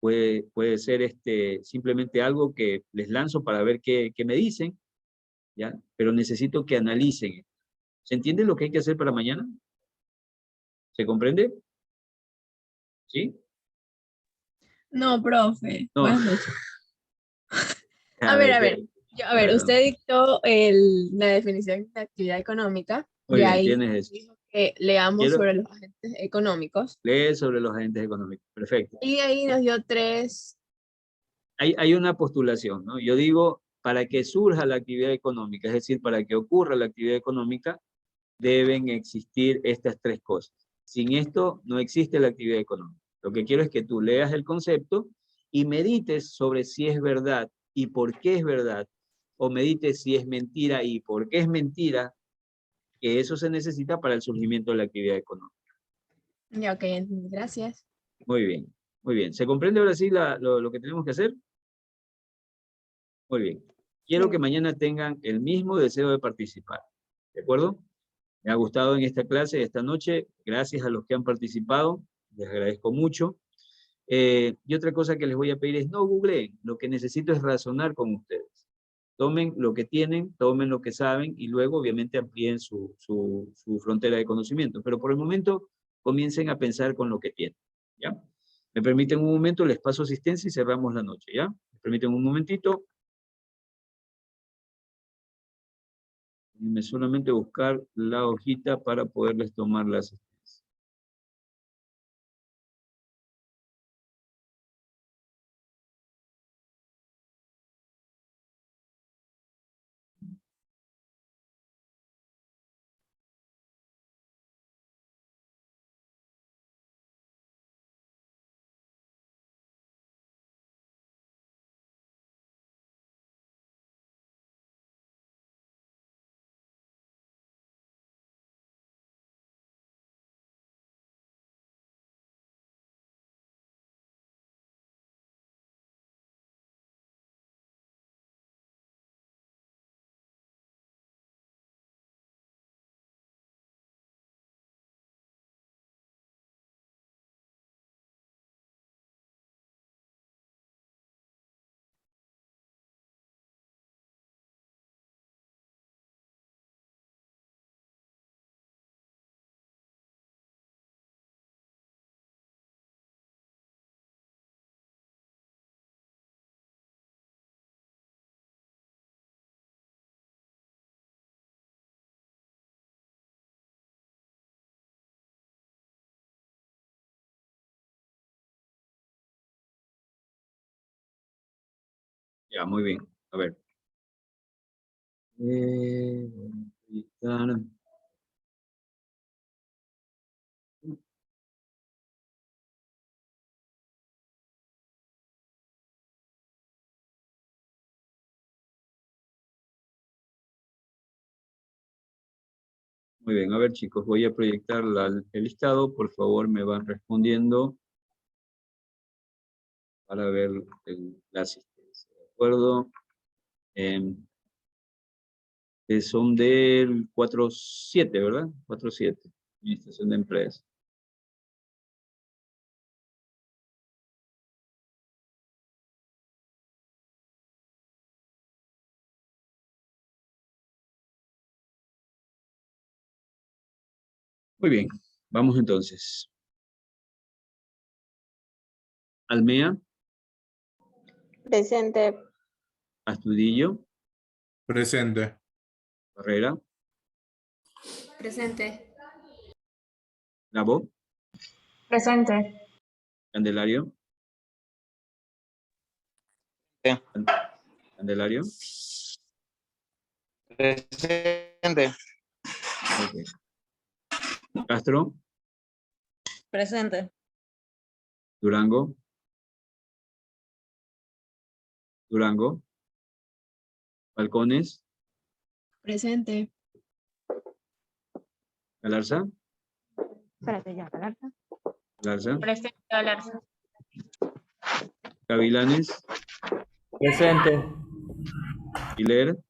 puede ser simplemente algo que les lanzo para ver qué me dicen, ¿ya? Pero necesito que analicen. ¿Se entiende lo que hay que hacer para mañana? ¿Se comprende? ¿Sí? No, profe. No. Buenas noches. A A ver, ver. bueno. Usted dictó la definición de actividad económica. Muy Y bien, ahí tienes eso. dijo que leamos Quiero sobre los agentes económicos. leer sobre los agentes económicos. Perfecto. Y ahí nos dio tres. Hay una postulación, ¿no? Yo digo, para que surja la actividad económica, es decir, para que ocurra la actividad económica, deben existir estas tres cosas. Sin esto no existe la actividad económica. Lo que quiero es que tú leas el concepto y medites sobre si es verdad y por qué es verdad, o medites si es mentira y por qué es mentira, que eso se necesita para el surgimiento de la actividad económica. Ya, ok, gracias. Muy bien, muy bien. ¿Se comprende ahora sí lo que tenemos que hacer? Muy bien. Quiero que mañana tengan el mismo deseo de participar. ¿De acuerdo? Me ha gustado en esta clase, esta noche. Gracias a los que han participado. Les agradezco mucho. Y otra cosa que les voy a pedir es no googleen. Lo que necesito es razonar con ustedes. Tomen lo que tienen, tomen lo que saben y luego obviamente amplíen su frontera de conocimiento. Pero por el momento comiencen a pensar con lo que tienen. ¿Ya? Me permiten un momento, les paso asistencia y cerramos la noche. ¿Ya? Me permiten un momentito. Solamente buscar la hojita para poderles tomar las Ya, muy bien. A ver. Muy bien, a ver chicos, voy a proyectar el listado. Por favor, me van respondiendo para ver la asistencia. ¿De acuerdo? Que son del 4.7, ¿verdad? 4.7, Administración de Empresas. Muy bien, vamos entonces. Almea. Presente. Astudillo. Presente. Barrera. Presente. Labo. Presente. Candelario. Sí. Candelario. Presente. Okay. Castro. Presente. Durango. Durango. Balcones. Presente. Galarza. Espérate ya, Galarza. Galarza. Presente, Galarza. Gavilanes. Presente. Hiler.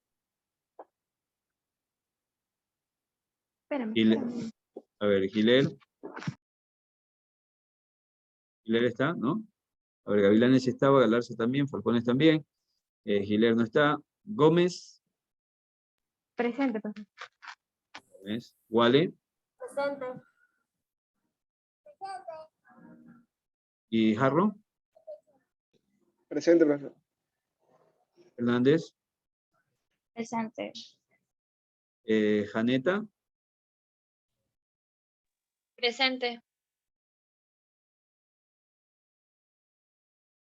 Espérame. A ver, Giler. Giler está, ¿no? A ver, Gavilanes estaba, Galarza también, Falcones también. Giler no está. Gómez. Presente, profesor. Gómez. Wale. Presente. ¿Y Jarro? Presente, profesor. Hernández. Presente. Janeta. Presente.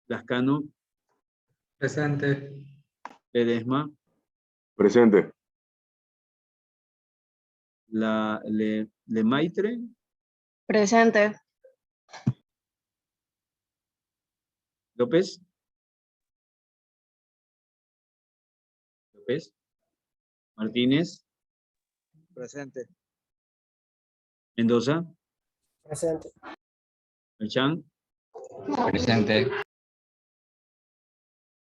Lascano. Presente. Ledesma. Presente. Lemaitre. Presente. López. López. Martínez. Presente. Mendoza. Presente. Merchan. Presente.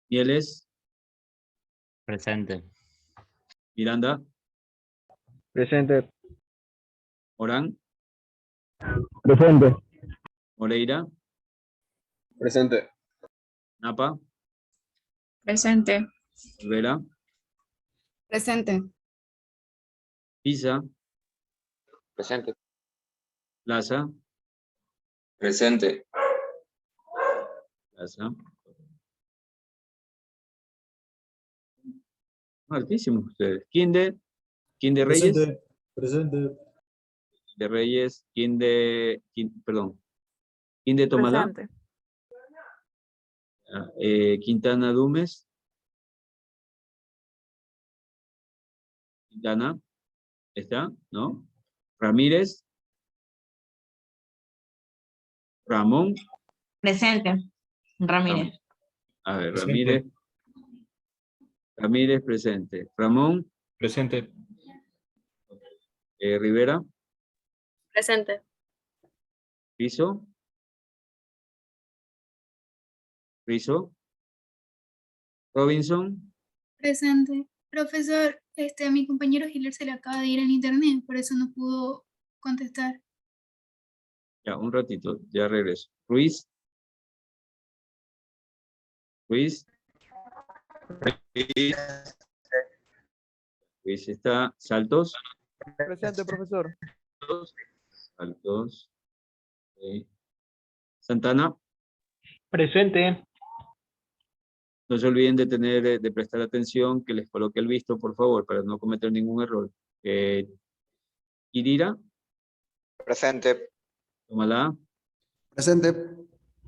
Mieles. Presente. Miranda. Presente. Morán. Presente. Moreira. Presente. Napa. Presente. Olvera. Presente. Pisa. Presente. Plaza. Presente. Plaza. Altísimos ustedes. Quinde Reyes. Presente. Presente. De Reyes. Perdón. Quinde Tomalá. Presente. Quintana Dumes. Quintana. ¿Está? ¿No? Ramírez. Ramón. Presente. Ramírez. A ver, Presente. Ramírez presente. Ramón. Presente. Rivera. Presente. Rizo. Robinson. Presente. Profesor, a mi compañero Giler se le acaba de ir el internet, por eso no pudo contestar. Ya, un ratito, ya regreso. Ruiz. Ruiz está. Saltos. Presente, profesor. Saltos. Okay. Santana. Presente. No se olviden de prestar atención, que les coloque el visto, por favor, para no cometer ningún error. Irira. Presente. Tomalá. Presente.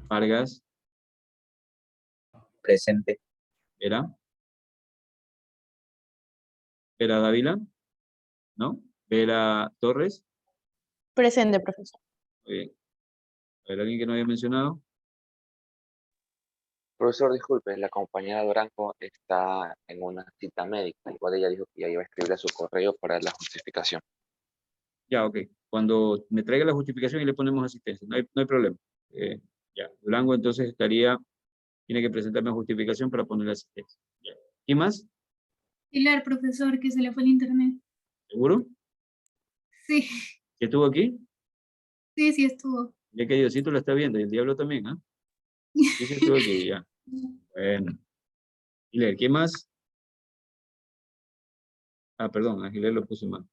Vargas. Presente. Vera. Vera Dávila. ¿No? Vera Torres. Presente, profesor. Muy bien. A ver, ¿alguien que no había mencionado? Profesor, disculpe, la compañera Durango está en una cita médica. Igual ella dijo que ya iba a escribir a su correo para la justificación. Ya, ok. Cuando me traiga la justificación y le ponemos asistencia, no hay problema. Ya, Durango entonces tiene que presentarme la justificación para ponerle asistencia. Ya. ¿Y más? Pilar, profesor, que se le fue el internet. ¿Seguro? Sí, ¿Que estuvo aquí? sí estuvo. Ya que Diosito lo está viendo y el diablo también, ¿ah? Sí, sí estuvo aquí, ya. Bueno. Giler, ¿qué más? Ah, perdón, a Giler lo puse mal.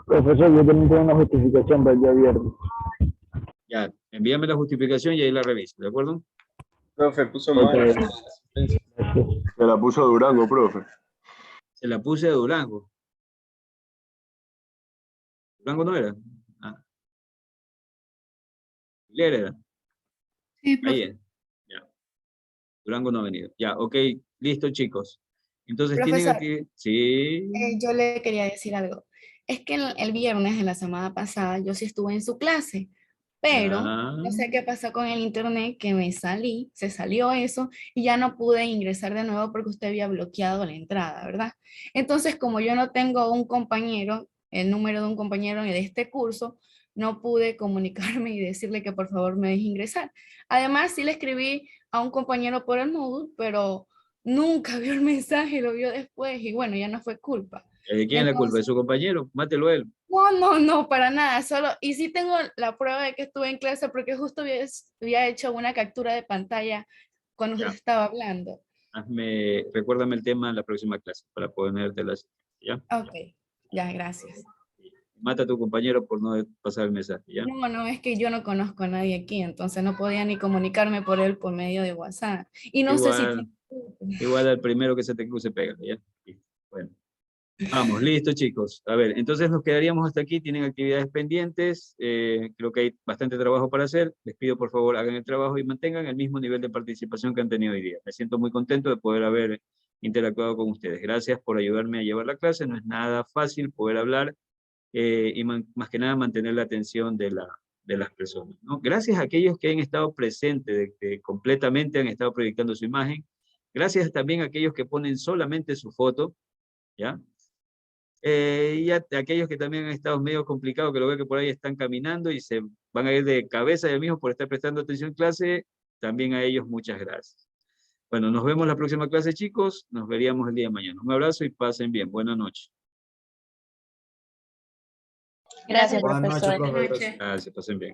Profesor, yo también tengo una justificación para el día viernes. Ya, envíame la justificación y ahí la reviso, ¿de acuerdo? Profe, puso mal. Se la puso a Durango, profe. Se la puse a Durango. ¿Durango no era? Ah. Giler era. Sí, profe. Ahí es. Ya. Durango no ha venido. Ya, ok, listo, chicos. Entonces, Profesor, ¿tienen aquí? Sí. yo le quería decir algo. Es que el viernes de la semana pasada yo sí estuve en su clase, pero no sé qué pasó con el internet, que me salí, se salió eso y ya no pude ingresar de nuevo porque usted había bloqueado la entrada, ¿verdad? Entonces, como yo no tengo un compañero, el número de un compañero de este curso, no pude comunicarme y decirle que por favor me deje ingresar. Además, sí le escribí a un compañero por el Moodle, pero nunca vio el mensaje, lo vio después y bueno, ya no fue culpa. ¿De quién es la culpa? ¿De su compañero? Mátelo a él. No, para nada, solo, y sí tengo la prueba de que estuve en clase porque justo había hecho una captura de pantalla cuando usted estaba hablando. Recuérdame el tema en la próxima clase para ponerte las, ¿ya? Ok, ya, gracias. Mata a tu compañero por no pasar el mensaje, ¿ya? No, es que yo no conozco a nadie aquí, entonces no podía ni comunicarme por él por medio de WhatsApp. Y no sé si... Igual al primero que se te cruce, pégale, ¿ya? Bueno. Vamos, listo, chicos. A ver, entonces nos quedaríamos hasta aquí. Tienen actividades pendientes. Creo que hay bastante trabajo para hacer. Les pido, por favor, hagan el trabajo y mantengan el mismo nivel de participación que han tenido hoy día. Me siento muy contento de poder haber interactuado con ustedes. Gracias por ayudarme a llevar la clase. No es nada fácil poder hablar y más que nada mantener la atención de las personas, ¿no? Gracias a aquellos que han estado presentes, completamente han estado proyectando su imagen. Gracias también a aquellos que ponen solamente su foto, ¿ya? Y a aquellos que también han estado medio complicados, que lo veo que por ahí están caminando y se van a ir de cabeza ellos mismos por estar prestando atención en clase, también a ellos muchas gracias. Bueno, nos vemos la próxima clase, chicos. Nos veríamos el día de mañana. Un abrazo y pasen bien. Buenas noches. Gracias, profesor. Gracias, pasen bien.